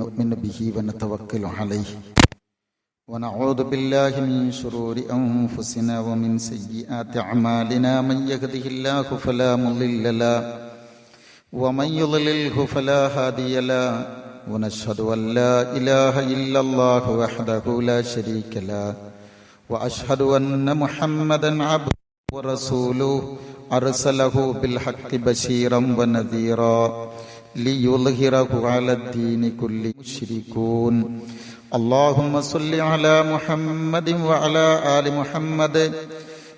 ونؤمن به ونتوكل عليه ونعوذ بالله من شرور أنفسنا ومن سيئات أعمالنا من يهده الله فلا مضل له ومن يضلله فلا هادي له ونشهد أن لا إله إلا الله وحده لا شريك له وأشهد أن محمدا عبده ورسوله أرسله بالحق بشيرا ونذيرا ليظهره على الدين كله مشركون اللهم صل على محمد وعلى آل محمد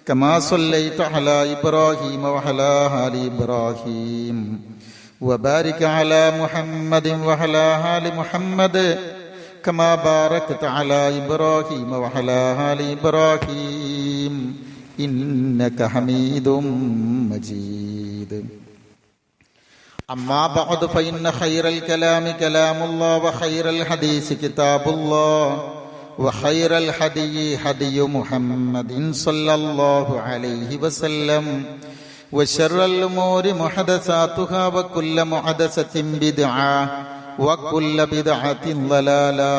كما صليت على إبراهيم وعلى آل إبراهيم وبارك على محمد وعلى آل محمد كما باركت على إبراهيم وعلى آل إبراهيم إنك حميد مجيد أما بعد فإن خير الكلام كلام الله وخير الحديث كتاب الله وخير الهدي هدي محمد صلى الله عليه وسلم وشر الأمور محدثاتها وكل محدثة بدعة وكل بدعة ضلالة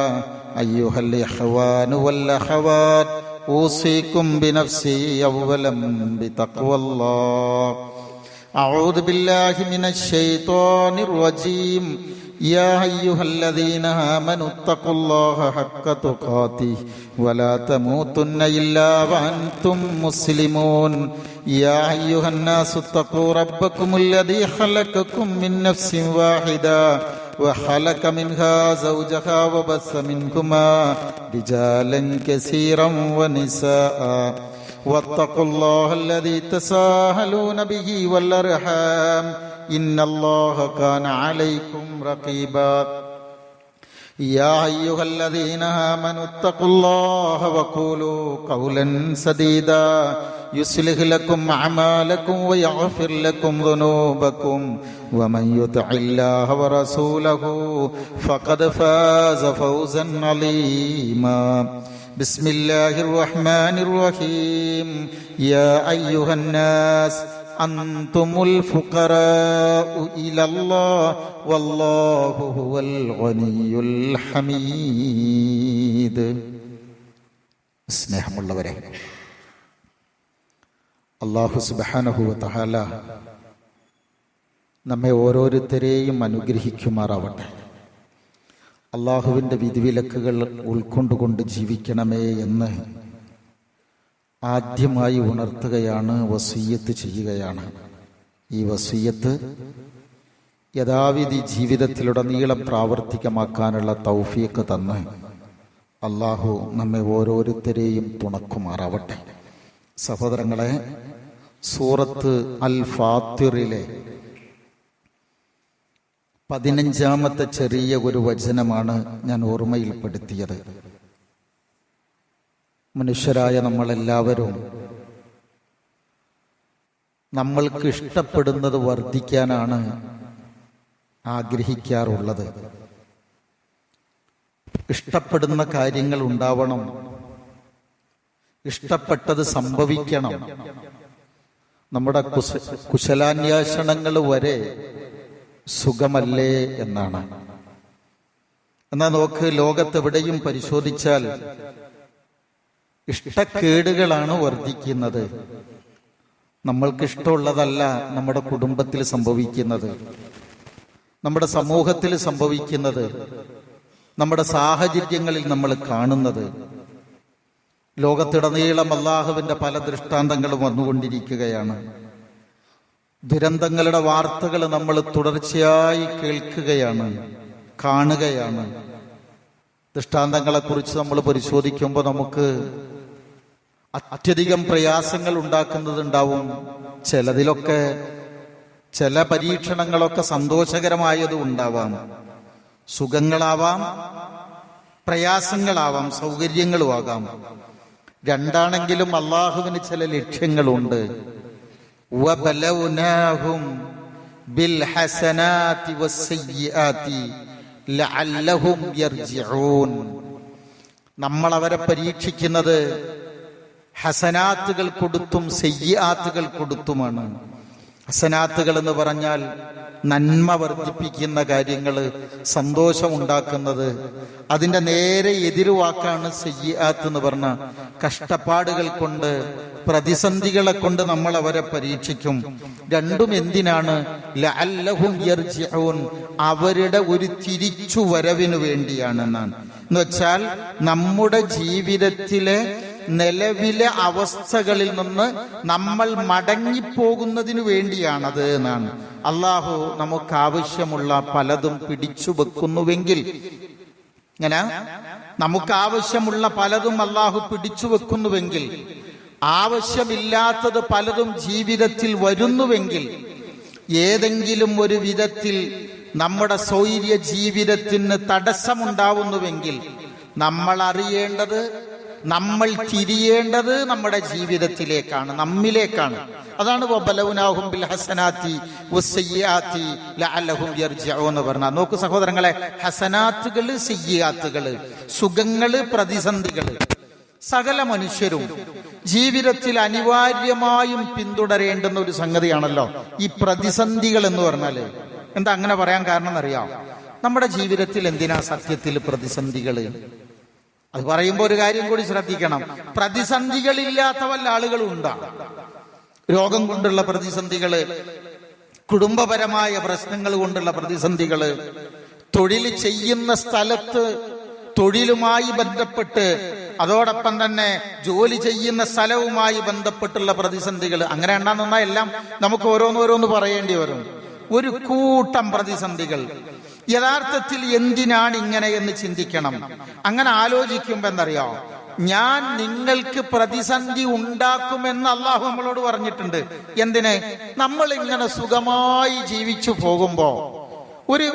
أيها الإخوان والأخوات أوصيكم بنفسي أولا بتقوى الله أعوذ بالله من الشيطان الرجيم يا أيها الذين آمنوا اتقوا الله حق تقاته ولا تموتن إلا وأنتم مسلمون يا أيها الناس اتقوا ربكم الذي خلقكم من نفس واحدة وخلق منها زوجها وبث منهما رجالا كثيرا ونساء واتقوا الله الذي تساءلون به والأرحام إن الله كان عليكم رقيبا يا أيها الذين آمنوا اتقوا الله وقولوا قولا سديدا يصلح لكم أعمالكم ويغفر لكم ذنوبكم ومن يطع الله ورسوله فقد فاز فوزا عظيما بسم الله الرحمن الرحيم يا أيها الناس أنتم الفقراء إلى الله والله هو الغني الحميد. സ്നേഹമുള്ളവരെ, അല്ലാഹു സുബ്ഹാനഹു വ തആല നമ്മെ ഓരോരുത്തരെയും അനുഗ്രഹിക്കുമാറാവട്ടെ. അള്ളാഹുവിൻ്റെ വിധിവിലക്കുകൾ ഉൾക്കൊണ്ടുകൊണ്ട് ജീവിക്കണമേ എന്ന് ആദ്യമായി ഉണർത്തുകയാണ്, വസിയ്യത്ത് ചെയ്യുകയാണ്. ഈ വസിയ്യത്ത് യഥാവിധി ജീവിതത്തിലുടനീളം പ്രാവർത്തികമാക്കാനുള്ള തൗഫീഖ് തന്ന് അള്ളാഹു നമ്മെ ഓരോരുത്തരെയും തുണക്കുമാറാവട്ടെ. സഹോദരങ്ങളെ, സൂറത്ത് അൽ ഫാത്തിറിലെ 15-ാമത്തെ ചെറിയ ഒരു വചനമാണ് ഞാൻ ഓർമ്മയിൽപ്പെടുത്തിയത്. മനുഷ്യരായ നമ്മളെല്ലാവരും നമ്മൾക്ക് ഇഷ്ടപ്പെടുന്നത് വർദ്ധിക്കാനാണ് ആഗ്രഹിക്കാറുള്ളത്. ഇഷ്ടപ്പെടുന്ന കാര്യങ്ങൾ ഉണ്ടാവണം, ഇഷ്ടപ്പെട്ടത് സംഭവിക്കണം. നമ്മുടെ കുശലാന്വേഷണങ്ങൾ വരെ സുഖമല്ലേ എന്നാണ്. എന്നാൽ നോക്ക്, ലോകത്തെവിടെയും പരിശോധിച്ചാൽ ഇഷ്ടക്കേടുകളാണ് വർദ്ധിക്കുന്നത്. നമ്മൾക്ക് ഇഷ്ടമുള്ളതല്ല നമ്മുടെ കുടുംബത്തിൽ സംഭവിക്കുന്നത്, നമ്മുടെ സമൂഹത്തിൽ സംഭവിക്കുന്നത്, നമ്മുടെ സാഹചര്യങ്ങളിൽ നമ്മൾ കാണുന്നത്. ലോകത്തിടനീളം അല്ലാഹുവിന്റെ പല ദൃഷ്ടാന്തങ്ങളും വന്നുകൊണ്ടിരിക്കുകയാണ്. ദുരന്തങ്ങളുടെ വാർത്തകൾ നമ്മൾ തുടർച്ചയായി കേൾക്കുകയാണ്, കാണുകയാണ്. ദൃഷ്ടാന്തങ്ങളെക്കുറിച്ച് നമ്മൾ പരിശോധിക്കുമ്പോൾ നമുക്ക് അത്യധികം പ്രയാസങ്ങൾ ഉണ്ടാക്കുന്നതുണ്ടാവും. ചിലതിലൊക്കെ ചില പരീക്ഷണങ്ങളൊക്കെ സന്തോഷകരമായതും ഉണ്ടാവാം. സുഖങ്ങളാവാം, പ്രയാസങ്ങളാവാം, സൗകര്യങ്ങളുമാകാം. രണ്ടാണെങ്കിലും അള്ളാഹുവിന് ചില ലക്ഷ്യങ്ങളുണ്ട്. വബലൗനാഹും ബിൽഹസനാതി വസ്സയ്യിആതി ലഅല്ലഹും യർജിഊൻ. നമ്മൾ അവരെ പരീക്ഷിക്കുന്നത് ഹസനാത്തുകൾ കൊടുത്തും സയ്യിആത്തുകൾ കൊടുത്തുമാണ്. ഹസനാത്തുകൾ എന്ന് പറഞ്ഞാൽ നന്മ വർദ്ധിപ്പിക്കുന്ന കാര്യങ്ങൾ, സന്തോഷമുണ്ടാക്കുന്നത്. അതിന്റെ നേരെ എതിരുവാക്കാണ് സയ്യിആത്ത് എന്ന് പറഞ്ഞ കഷ്ടപ്പാടുകൾ കൊണ്ട്, പ്രതിസന്ധികളെ കൊണ്ട് നമ്മൾ അവരെ പരീക്ഷിക്കും. രണ്ടും എന്തിനാണ്? ലഅല്ലഹും യർജിഊൻ, അവരുടെ ഒരു തിരിച്ചു വരവിനു വേണ്ടിയാണെന്നാണ്. എന്ന് വെച്ചാൽ നമ്മുടെ ജീവിതത്തിലെ നിലവിലെ അവസ്ഥകളിൽ നിന്ന് നമ്മൾ മടങ്ങിപ്പോകുന്നതിന് വേണ്ടിയാണത് എന്നാണ്. അള്ളാഹു നമുക്ക് ആവശ്യമുള്ള പലതും പിടിച്ചു വെക്കുന്നുവെങ്കിൽ, ഇങ്ങനെ നമുക്ക് ആവശ്യമുള്ള പലതും അള്ളാഹു പിടിച്ചു വെക്കുന്നുവെങ്കിൽ, ആവശ്യമില്ലാത്തത് പലതും ജീവിതത്തിൽ വരുന്നുവെങ്കിൽ, ഏതെങ്കിലും ഒരു വിധത്തിൽ നമ്മുടെ സ്വൈര്യ ജീവിതത്തിന് തടസ്സമുണ്ടാവുന്നുവെങ്കിൽ, നമ്മൾ അറിയേണ്ടത്, നമ്മൾ തിരിയേണ്ടത് നമ്മുടെ ജീവിതത്തിലേക്കാണ്, നമ്മിലേക്കാണ്. അതാണ് വബലൗനാഹും ബിൽ ഹസനാത്തി വസ്സയ്യാത്തി ലഅല്ലഹും യർജിഊൻ എന്ന് പറഞ്ഞാൽ. നോക്കൂ സഹോദരങ്ങളെ, ഹസനാത്തുകള്, സയ്യാത്തുകള്, സുഖങ്ങള്, പ്രതിസന്ധികള്, സകല മനുഷ്യരും ജീവിതത്തിൽ അനിവാര്യമായും പിന്തുടരേണ്ടുന്ന ഒരു സംഗതിയാണല്ലോ ഈ പ്രതിസന്ധികൾ എന്ന് പറഞ്ഞാല്. എന്താ അങ്ങനെ പറയാൻ കാരണം എന്നറിയാം? നമ്മുടെ ജീവിതത്തിൽ എന്തിനാ സത്യത്തിൽ പ്രതിസന്ധികള്? അത് പറയുമ്പോൾ ഒരു കാര്യം കൂടി ശ്രദ്ധിക്കണം. പ്രതിസന്ധികളില്ലാത്ത വല്ല ആളുകളും ഉണ്ടാകും. രോഗം കൊണ്ടുള്ള പ്രതിസന്ധികള്, കുടുംബപരമായ പ്രശ്നങ്ങൾ കൊണ്ടുള്ള പ്രതിസന്ധികള്, തൊഴിൽ ചെയ്യുന്ന സ്ഥലത്ത് തൊഴിലുമായി ബന്ധപ്പെട്ട്, അതോടൊപ്പം തന്നെ ജോലി ചെയ്യുന്ന സ്ഥലവുമായി ബന്ധപ്പെട്ടുള്ള പ്രതിസന്ധികൾ. അങ്ങനെ ഉണ്ടാകുന്ന എല്ലാം നമുക്ക് ഓരോന്നോരോന്ന് പറയേണ്ടി വരും. ഒരു കൂട്ടം പ്രതിസന്ധികൾ. യഥാർത്ഥത്തിൽ എന്തിനാണ് ഇങ്ങനെ എന്ന് ചിന്തിക്കണം. അങ്ങനെ ആലോചിക്കുമ്പോ എന്തറിയോ, ഞാൻ നിങ്ങൾക്ക് പ്രതിസന്ധി ഉണ്ടാക്കുമെന്ന് അള്ളാഹു നമ്മളോട് പറഞ്ഞിട്ടുണ്ട്. എന്തിന്? നമ്മൾ ഇങ്ങനെ സുഖമായി ജീവിച്ചു പോകുമ്പോ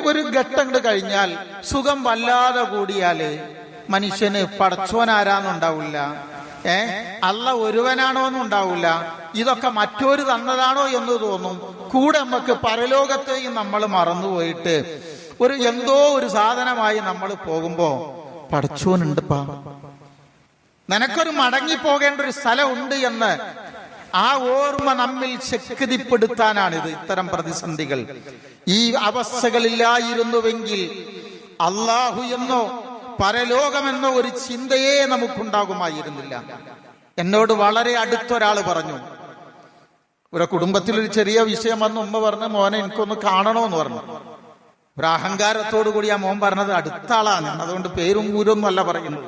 ഒരു ഘട്ടം കഴിഞ്ഞാൽ, സുഖം വല്ലാതെ കൂടിയാല് മനുഷ്യന് പടച്ചോനാരാന്നുണ്ടാവില്ല, അല്ല ഒരുവനാണോ എന്നും ഉണ്ടാവില്ല, ഇതൊക്കെ മറ്റൊരു തന്നതാണോ എന്ന് തോന്നും. കൂടെ നമുക്ക് പരലോകത്തെയും നമ്മൾ മറന്നുപോയിട്ട് എന്തോ ഒരു സാധനമായി നമ്മൾ പോകുമ്പോ, പടച്ചോനുണ്ടപ്പാ, നിനക്കൊരു മടങ്ങിപ്പോകേണ്ട ഒരു സ്ഥലമുണ്ട് എന്ന് ആ ഓർമ്മ നമ്മിൽ ശക്തിപ്പെടുത്താനാണിത്. ഇത്തരം പ്രതിസന്ധികൾ, ഈ അവസ്ഥകളില്ലായിരുന്നുവെങ്കിൽ അള്ളാഹു എന്നോ പരലോകമെന്നോ ഒരു ചിന്തയെ നമുക്കുണ്ടാകുമായിരുന്നില്ല. എന്നോട് വളരെ അടുത്തൊരാള് പറഞ്ഞു, ഒരു കുടുംബത്തിലൊരു ചെറിയ വിഷയം വന്ന് ഉമ്മ പറഞ്ഞു, മോനെ എനിക്കൊന്ന് കാണണമെന്ന് പറഞ്ഞു. ഒരു അഹങ്കാരത്തോടു കൂടി ആ മോൻ പറഞ്ഞത്, അടുത്ത ആളാണ്, അതുകൊണ്ട് പേരും ഊരൊന്നും അല്ല പറയുന്നത്.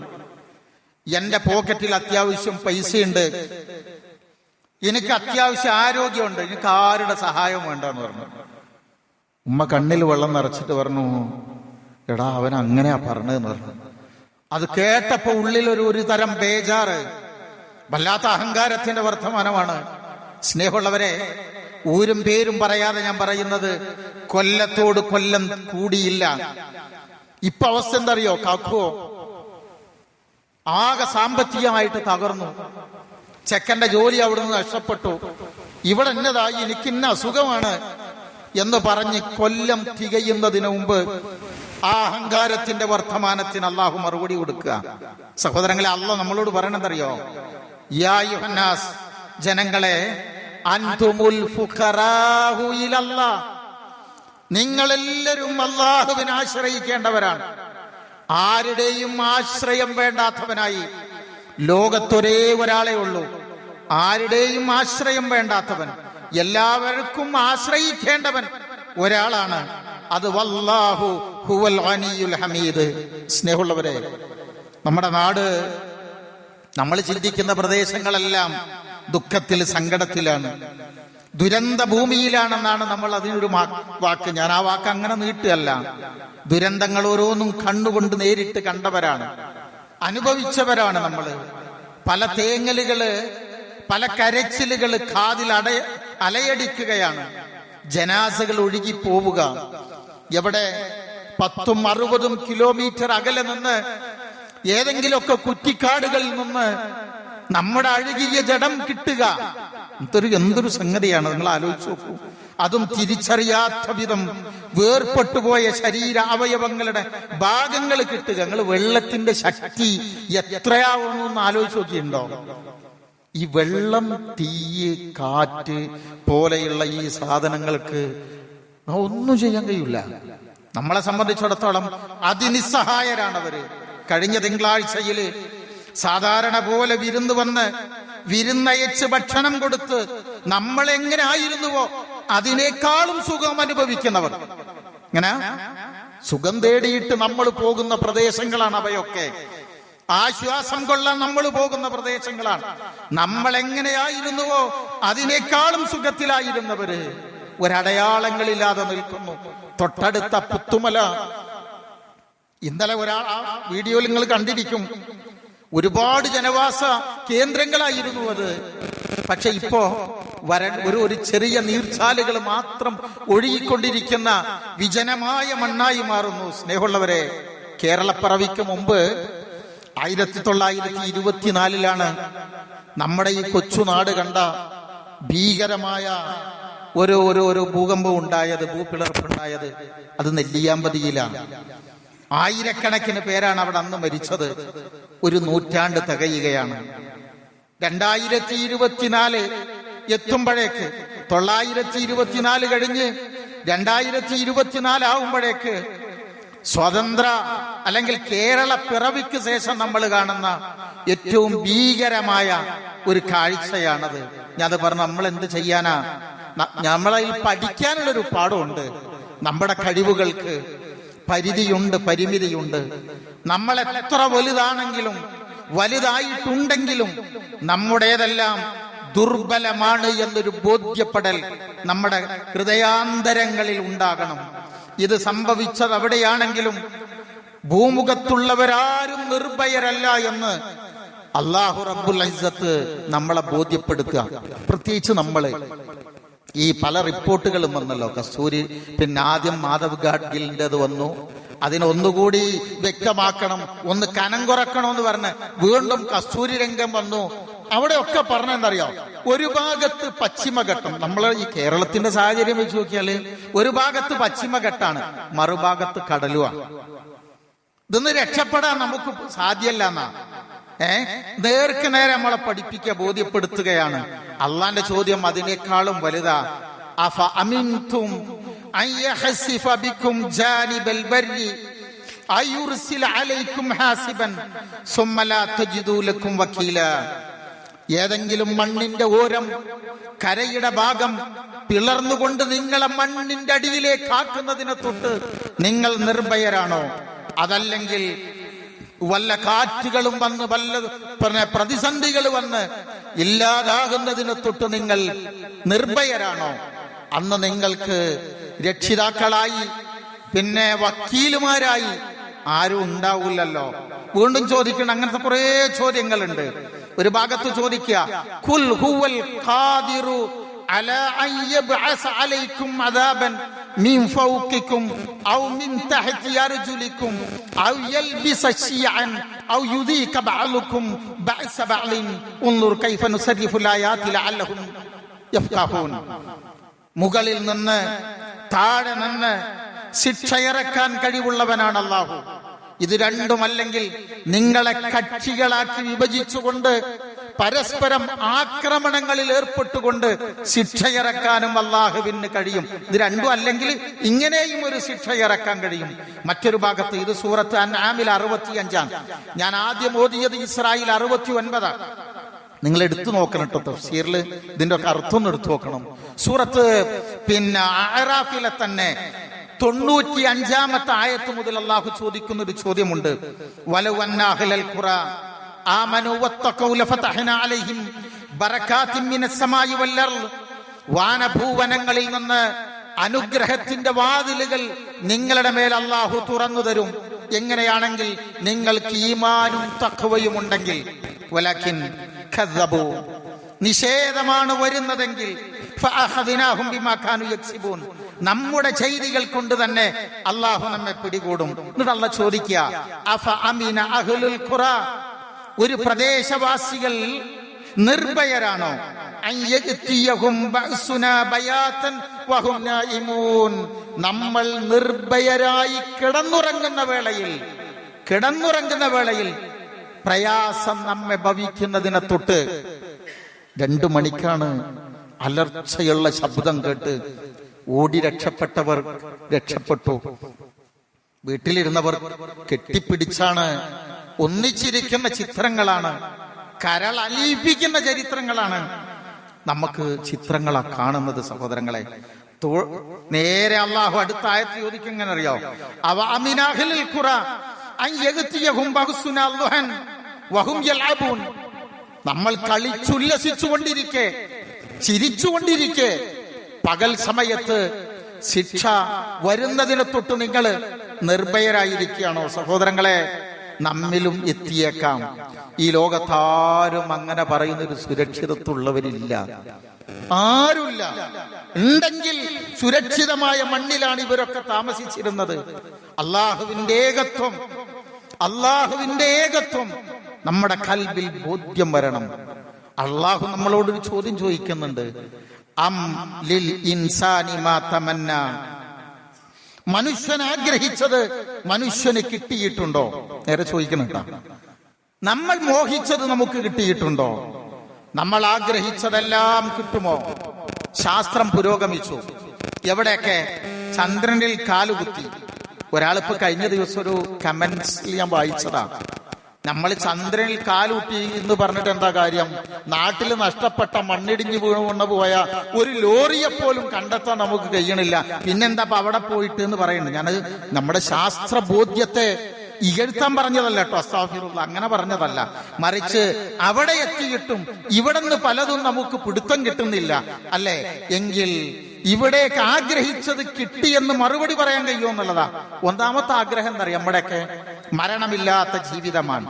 എന്റെ പോക്കറ്റിൽ അത്യാവശ്യം പൈസയുണ്ട്, എനിക്ക് അത്യാവശ്യം ആരോഗ്യമുണ്ട്, എനിക്ക് ആരുടെ സഹായവും വേണ്ടെന്ന് പറഞ്ഞു. ഉമ്മ കണ്ണിൽ വെള്ളം നിറച്ചിട്ട് പറഞ്ഞു, എടാ അവൻ അങ്ങനെയാ പറഞ്ഞതെന്ന് പറഞ്ഞു. അത് കേട്ടപ്പോ ഉള്ളിൽ ഒരു തരം ബേജാറ്, വല്ലാത്ത അഹങ്കാരത്തിന്റെ വർത്തമാനമാണ്. സ്നേഹമുള്ളവരെ, ഊരും പേരും പറയാതെ ഞാൻ പറയുന്നത്, കൊല്ലത്തോട് കൊല്ലം കൂടിയില്ല. ഇപ്പൊ അവസ്ഥ എന്തറിയോ? കാക്കുവോ ആകെ സാമ്പത്തികമായിട്ട് തകർന്നു. ചെക്കന്റെ ജോലി അവിടുന്ന് നഷ്ടപ്പെട്ടു. ഇവിടെ എന്നതായി, എനിക്കിന്ന അസുഖമാണ് എന്ന് പറഞ്ഞ് കൊല്ലം തികയുന്നതിന് മുമ്പ് ആ അഹങ്കാരത്തിന്റെ വർത്തമാനത്തിന് അള്ളാഹു മറുപടി കൊടുക്കുക. സഹോദരങ്ങളെ, അള്ളാഹ് നമ്മളോട് പറയണതറിയോ? യാ യുഹന്നാസ്, ജനങ്ങളെ, അൻതുമുൽ ഫുഖറാഹു ഇലല്ലാഹ്, നിങ്ങളെല്ലാവരും അള്ളാഹുവിനെ ആശ്രയിക്കേണ്ടവരാണ്. ആരുടെയും ആശ്രയം വേണ്ടാത്തവനായി ലോകത്തൊരേ ഒരാളെ ഉള്ളൂ. ആരുടെയും ആശ്രയം വേണ്ടാത്തവൻ, എല്ലാവർക്കും ആശ്രയിക്കേണ്ടവൻ ഒരാളാണ്. അത് വല്ലാഹു ഹുവൽ ഗനിയുൽ ഹമീദ്. സ്നേഹമുള്ളവരെ, നമ്മുടെ നാട്, നമ്മൾ ചിന്തിക്കുന്ന പ്രദേശങ്ങളെല്ലാം ദുഃഖത്തിൽ, സങ്കടത്തിലാണ്, ദുരന്ത ഭൂമിയിലാണെന്നാണ് നമ്മൾ അതിനൊരു വാക്ക്. ഞാൻ ആ വാക്ക് അങ്ങനെ നീട്ടുകയല്ല. ദുരന്തങ്ങൾ ഓരോന്നും കണ്ണുകൊണ്ട് നേരിട്ട് കണ്ടവരാണ്, അനുഭവിച്ചവരാണ് നമ്മൾ. പല തേങ്ങലുകള്, പല കരച്ചിലുകൾ കാതിൽ അലയടിക്കുകയാണ്. ജനാസകൾ ഒഴുകി പോവുക. എവിടെ? 10-60 കിലോമീറ്റർ അകലെ നിന്ന്, ഏതെങ്കിലുമൊക്കെ കുറ്റിക്കാടുകളിൽ നിന്ന് നമ്മുടെ അഴുകിയ ജഡം കിട്ടുക. എന്തൊരു സംഗതിയാണ്, നിങ്ങൾ ആലോചിച്ച് നോക്കൂ. അതും തിരിച്ചറിയാത്ത വിധം വേർപെട്ടുപോയ ശരീര അവയവങ്ങളുടെ ഭാഗങ്ങൾ കിട്ടുക. നിങ്ങൾ വെള്ളത്തിന്റെ ശക്തി എത്രയാവുമെന്ന് ആലോചിച്ച് നോക്കിയിട്ടുണ്ടോ? ഈ വെള്ളം, തീയ്, കാറ്റ് പോലെയുള്ള ഈ സാധനങ്ങൾക്ക് ഒന്നും ചെയ്യാൻ കഴിയില്ല. നമ്മളെ സംബന്ധിച്ചിടത്തോളം അതിനിസ്സഹായരാണവര്. കഴിഞ്ഞ തിങ്കളാഴ്ചയില് സാധാരണ പോലെ വിരുന്ന് വന്ന് വിരുന്നയച്ച് ഭക്ഷണം കൊടുത്ത് നമ്മളെങ്ങനെ ആയിരുന്നുവോ അതിനേക്കാളും സുഖം അനുഭവിക്കുന്നവർ. ഇങ്ങനെ സുഖം തേടിയിട്ട് നമ്മൾ പോകുന്ന പ്രദേശങ്ങളാണ് അവയൊക്കെ. ആശ്വാസം കൊള്ളാൻ നമ്മൾ പോകുന്ന പ്രദേശങ്ങളാണ്. നമ്മൾ എങ്ങനെയായിരുന്നുവോ അതിനേക്കാളും സുഖത്തിലായിരുന്നവര് ഒരടയാളങ്ങളില്ലാതെ നിൽക്കുന്നു. തൊട്ടടുത്ത പുത്തുമല, ഇന്നലെ ഒരാൾ ആ വീഡിയോയിൽ നിങ്ങൾ കണ്ടിരിക്കും, ഒരുപാട് ജനവാസ കേന്ദ്രങ്ങളായിരുന്നു അത്. പക്ഷെ ഇപ്പോ ഒരു ചെറിയ നീർച്ചാലുകൾ മാത്രം ഒഴുകിക്കൊണ്ടിരിക്കുന്ന വിജനമായ മണ്ണായി മാറുന്നു. സ്നേഹമുള്ളവരെ, കേരളപ്പിറവിക്ക് മുമ്പ് 1924 നമ്മുടെ ഈ കൊച്ചുനാട് കണ്ട ഭീകരമായ ഒരു ഭൂകമ്പം ഉണ്ടായത്, ഭൂപിളർപ്പുണ്ടായത്. അത് നെല്ലിയാമ്പതിയിലാണ്. ആയിരക്കണക്കിന് പേരാണ് അവിടെ അന്ന് മരിച്ചത്. ഒരു നൂറ്റാണ്ട് തികയുകയാണ്. 2024 എത്തുമ്പോഴേക്ക്, 924 കഴിഞ്ഞ് 2024 ആവുമ്പോഴേക്ക് സ്വതന്ത്ര അല്ലെങ്കിൽ കേരള പിറവിക്ക് ശേഷം നമ്മൾ കാണുന്ന ഏറ്റവും ഭീകരമായ ഒരു കാഴ്ചയാണത്. ഞാനത് പറഞ്ഞു, നമ്മൾ എന്ത് ചെയ്യാനാ? നമ്മളതിൽ പഠിക്കാനുള്ളൊരു പാഠമുണ്ട്. നമ്മുടെ കഴിവുകൾക്ക് പരിധിയുണ്ട്, പരിമിതിയുണ്ട്. നമ്മൾ എത്ര വലുതാണെങ്കിലും വലുതായിട്ടുണ്ടെങ്കിലും നമ്മുടേതെല്ലാം ദുർബലമാണ് എന്നൊരു ബോധ്യപ്പെടൽ നമ്മുടെ ഹൃദയാന്തരങ്ങളിൽ ഉണ്ടാകണം. ഇത് സംഭവിച്ചത് എവിടെയാണെങ്കിലും ഭൂമുഖത്തുള്ളവരാരും നിർഭയരല്ല എന്ന് അല്ലാഹു റബ്ബുൽ ഇസ്സത്ത് നമ്മളെ ബോധ്യപ്പെടുത്തുക. പ്രത്യേകിച്ച് നമ്മള് ഈ പല റിപ്പോർട്ടുകളും വന്നല്ലോ. കസ്തൂരി, പിന്നെ ആദ്യം മാധവ് ഗാഡ്ഗിലിൻ്റെത് വന്നു. അതിനൊന്നുകൂടി വ്യക്തമാക്കണം, ഒന്ന് കനം കുറക്കണമെന്ന് പറഞ്ഞ് വീണ്ടും കസ്തൂരി രംഗം വന്നു. അവിടെയൊക്കെ പറഞ്ഞെന്തറിയോ, ഒരു ഭാഗത്ത് പശ്ചിമഘട്ടം, നമ്മൾ ഈ കേരളത്തിന്റെ സാഹചര്യം വെച്ച് നോക്കിയാല് ഒരു ഭാഗത്ത് പശ്ചിമഘട്ടാണ്, മറുഭാഗത്ത് കടലുമാണ്. ഇതൊന്ന് രക്ഷപ്പെടാൻ നമുക്ക് സാധ്യമല്ല എന്നാ നേർക്ക് നേരെ നമ്മളെ പഠിപ്പിക്കുക, ബോധ്യപ്പെടുത്തുകയാണ്. അള്ളാന്റെ ചോദ്യം അതിനേക്കാളും വലുതാ. അഫ അമിൻതും അയഹസിഫ ബികും ജാനിബൽ ബർരി അയുർസില അലൈക്കും ഹാസിബൻ സുമ്മ ലാ തജിദു ലക്കും വകീല. ഏതെങ്കിലും മണ്ണിന്റെ ഓരം, കരയുടെ ഭാഗം പിളർന്നുകൊണ്ട് നിങ്ങളെ മണ്ണിന്റെ അടിയിലേക്ക് ആക്കുന്നതിനെ തൊട്ട് നിങ്ങൾ നിർഭയരാണോ? അതല്ലെങ്കിൽ വല്ല കാറ്റുകളും വന്ന് വല്ല പ്രതിസന്ധികൾ വന്ന് ഇല്ലാതാകുന്നതിനെ തൊട്ട് നിങ്ങൾ നിർഭയരാണോ? അന്ന് നിങ്ങൾക്ക് രക്ഷിതാക്കളായി പിന്നെ വക്കീലുമാരായി ആരും ഉണ്ടാവില്ലല്ലോ. വീണ്ടും ചോദിക്കണം, അങ്ങനത്തെ കുറെ ചോദ്യങ്ങളുണ്ട്. ഒരു ഭാഗത്ത് ചോദിക്കുക, ഖുൽ ഹുവൽ ഖാദിറു അലാ അൻ യബ്അസ അലൈക്കും അദാബൻ മിൻ ഫൗഖിക്കും ഔ മിൻ തഹ്തി അർജുലിക്കും ഔ യൽബിസ ശിയഅൻ ഔ യുദീക ബഅലുക്കും ബഅസ ബഅലിൻ ഉൻദുർ കൈഫ നുസരിഫുൽ ആയാതി ലഅല്ലഹും യഫ്ഖഹൂൻ. മുകളിൽ നിന്ന് താഴെ നിന്ന് ശിക്ഷയിറക്കാൻ കഴിവുള്ളവനാണ് അല്ലാഹു. ഇത് രണ്ടുമല്ലെങ്കിൽ നിങ്ങളെ കക്ഷികളാക്കി വിഭജിച്ചുകൊണ്ട് പരസ്പരം ആക്രമണങ്ങളിൽ ഏർപ്പെട്ടുകൊണ്ട് ശിക്ഷയിറക്കാനും അല്ലാഹുവിന് കഴിയും. ഇത് രണ്ടും അല്ലെങ്കിൽ ഇങ്ങനെയും ഒരു ശിക്ഷയിറക്കാൻ കഴിയും. മറ്റൊരു ഭാഗത്ത്, ഇത് സൂറത്ത് അൻആമിൽ 65. ഞാൻ ആദ്യം ഓതിയത് ഇസ്രായേൽ 69. നിങ്ങൾ എടുത്തു നോക്കണം കേട്ടോ, തഫ്സീറിൽ ഇതിന്റെ ഒക്കെ അർത്ഥം ഒന്ന് എടുത്തു നോക്കണം. സൂറത്ത് പിന്നെ അഅറാഫിലെ തന്നെ 95-ാമത്തെ ആയത്ത് മുതൽ അല്ലാഹു ചോദിക്കുന്ന ഒരു ചോദ്യമുണ്ട്. വലൗ അന്ന അഹ്ലൽ ഖുറാ ആമനൂ വത്തഖൂ ലഫതഹ്നാ അലൈഹിം ബറകാത്തിൻ മിനസ് സമാഇ വൽ അർള്. വാനഭൂവനങ്ങളിൽ നിന്ന് അനുഗ്രഹത്തിന്റെ വാതിലുകൾ നിങ്ങളുടെ മേൽ അല്ലാഹു തുറന്നു തരും. എങ്ങനെയാണെങ്കിൽ നിങ്ങൾക്ക് ഈമാനും തഖ്വയും ഉണ്ടെങ്കിൽ. വലകിൻ കദ്ദബൂ, നിഷേധമാണ് വരുന്നതെങ്കിൽ ഫഅഖദ്നാഹും ബിമാ കാനൂ യക്സിബൂൻ, നമ്മുടെ ചെയ്തികൾ കൊണ്ട് തന്നെ അല്ലാഹു നമ്മെ പിടികൂടും. എന്നിട്ട് അല്ലാഹു ചോദിക്കുക, അഫ അമിന അഹ്ലുൽ ഖുറാ, ഒരു പ്രദേശവാസികൾ നിർഭയരാണോ? അയ്യതിയഹും ബഅസുനാ ബയാതൻ വഹും നായിമൂൻ, നമ്മൾ നിർഭയരായി കിടന്നുറങ്ങുന്ന വേളയിൽ പ്രയാസം നമ്മെ ഭവിക്കുന്നതിനെ തൊട്ട് 2 മണിക്കാണ് അലർച്ചയുള്ള ശബ്ദം കേട്ട് ഓടി രക്ഷപ്പെട്ടവർ രക്ഷപ്പെട്ടു. വീട്ടിലിരുന്നവർ കെട്ടിപ്പിടിച്ചാണ്. ഒന്നിച്ചിരിക്കുന്ന ചിത്രങ്ങളാണ്, കരളലിയിപ്പിക്കുന്ന ചരിത്രങ്ങളാണ് നമുക്ക് ചിത്രങ്ങളാ കാണുന്നത് സഹോദരങ്ങളെ. നേരെ അള്ളാഹു അടുത്ത ആയത്ത് ചോദിക്കും, എങ്ങനെ അറിയോ? നമ്മൾ കളിച്ചുല്ലസിച്ചുകൊണ്ടിരിക്കെ, ചിരിച്ചുകൊണ്ടിരിക്കെ പകൽ സമയത്ത് ശിക്ഷ വരുന്നതിനെ തൊട്ട് നിങ്ങൾ നിർഭയരായിരിക്കുകയാണോ? സഹോദരങ്ങളെ, നമ്മിലും എത്തിയേക്കാം. ഈ ലോകത്താരും അങ്ങനെ പറയുന്നൊരു സുരക്ഷിതത്വമുള്ളവരില്ല, ആരുമില്ല. ഉണ്ടെങ്കിൽ സുരക്ഷിതമായ മണ്ണിലാണ് ഇവരൊക്കെ താമസിച്ചിരുന്നത്. അള്ളാഹുവിന്റെ ഏകത്വം നമ്മുടെ കൽബിൽ ബോധ്യം വരണം. അള്ളാഹു നമ്മളോടൊരു ചോദ്യം ചോദിക്കുന്നുണ്ട്, അം ലിൽ ഇൻസാനി മാ തമന്ന. മനുഷ്യൻ ആഗ്രഹിച്ചത് മനുഷ്യന് കിട്ടിയിട്ടുണ്ടോ? നേരെ ചോദിക്കുന്നുണ്ടോ? നമ്മൾ മോഹിച്ചത് നമുക്ക് കിട്ടിയിട്ടുണ്ടോ? നമ്മൾ ആഗ്രഹിച്ചതെല്ലാം കിട്ടുമോ? ശാസ്ത്രം പുരോഗമിച്ചു. എവിടെയൊക്കെ? ചന്ദ്രനിൽ കാലുകുത്തി. ഒരാളിപ്പോ കഴിഞ്ഞ ദിവസം ഒരു കമന്റ്സിൽ ഞാൻ വായിച്ചതാ, നമ്മൾ ചന്ദ്രനിൽ കാലുകുത്തി എന്ന് പറഞ്ഞിട്ട് എന്താ കാര്യം? നാട്ടിൽ നഷ്ടപ്പെട്ട മണ്ണിടിഞ്ഞു വീണു പോയ ഒരു ലോറിയെ പോലും കണ്ടെത്താൻ നമുക്ക് കഴിയണില്ല. പിന്നെന്താ അവിടെ പോയിട്ട് എന്ന് പറയുന്നുണ്ട്. ഞാനത് നമ്മുടെ ശാസ്ത്ര ബോധ്യത്തെ ഇകഴ്ത്താൻ പറഞ്ഞതല്ല കേട്ടോ, അസ്താഗ്ഫിറുള്ള, അങ്ങനെ പറഞ്ഞതല്ല. മറിച്ച് അവിടെ എത്തിയിട്ടും ഇവിടെ നിന്ന് പലതും നമുക്ക് പിടുത്തം കിട്ടുന്നില്ല അല്ലെ? എങ്കിൽ ഇവിടേക്ക് ആഗ്രഹിച്ചത് കിട്ടിയെന്ന് മറുപടി പറയാൻ കഴിയുമോ എന്നുള്ളതാ ഒന്നാമത്തെ ആഗ്രഹം. എന്നറിയാം, നമ്മുടെയൊക്കെ മരണമില്ലാത്ത ജീവിതമാണ്.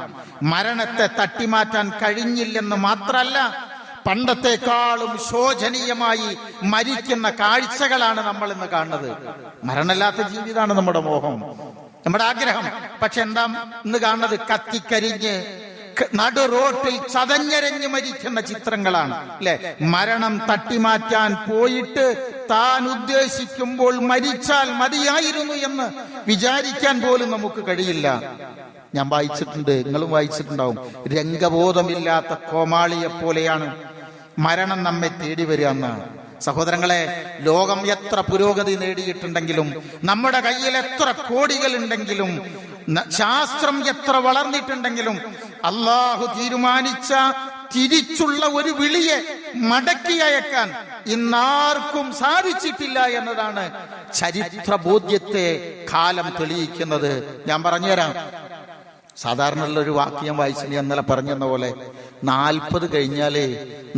മരണത്തെ തട്ടിമാറ്റാൻ കഴിഞ്ഞില്ലെന്ന് മാത്രല്ല, പണ്ടത്തെക്കാളും ശോചനീയമായി മരിക്കുന്ന കാഴ്ചകളാണ് നമ്മൾ ഇന്ന് കാണുന്നത്. മരണമില്ലാത്ത ജീവിതമാണ് നമ്മുടെ മോഹം, നമ്മുടെ ആഗ്രഹം. പക്ഷെ എന്താ ഇന്ന് കാണുന്നത്? കത്തിക്കരിഞ്ഞ് നടു റോട്ടിൽ ചതഞ്ഞരഞ്ഞ് മരിക്കുന്ന ചിത്രങ്ങളാണ് അല്ലെ? മരണം തട്ടിമാറ്റാൻ പോയിട്ട് താൻ ഉദ്ദേശിക്കുമ്പോൾ മരിച്ചാൽ മതിയായിരുന്നു എന്ന് വിചാരിക്കാൻ പോലും നമുക്ക് കഴിയില്ല. ഞാൻ വായിച്ചിട്ടുണ്ട്, നിങ്ങളും വായിച്ചിട്ടുണ്ടാവും. രംഗബോധമില്ലാത്ത കോമാളിയെ പോലെയാണ് മരണം നമ്മെ തേടി വരിക എന്ന്. സഹോദരങ്ങളെ, ലോകം എത്ര പുരോഗതി നേടിയിട്ടുണ്ടെങ്കിലും, നമ്മുടെ കയ്യിൽ എത്ര കോടികൾ ഉണ്ടെങ്കിലും, ശാസ്ത്രം എത്ര വളർന്നിട്ടുണ്ടെങ്കിലും, അള്ളാഹു തീരുമാനിച്ച തിരിച്ചുള്ള ഒരു വിളിയെ മടക്കി അയക്കാൻ ഇന്നാർക്കും സാധിച്ചിട്ടില്ല എന്നതാണ് ചരിത്ര ബോധ്യത്തെ കാലം തെളിയിക്കുന്നത്. ഞാൻ പറഞ്ഞുതരാം. സാധാരണ ഒരു വാക്യം വായിച്ചു ഇന്നലെ പറഞ്ഞെന്ന പോലെ 40 കഴിഞ്ഞാലേ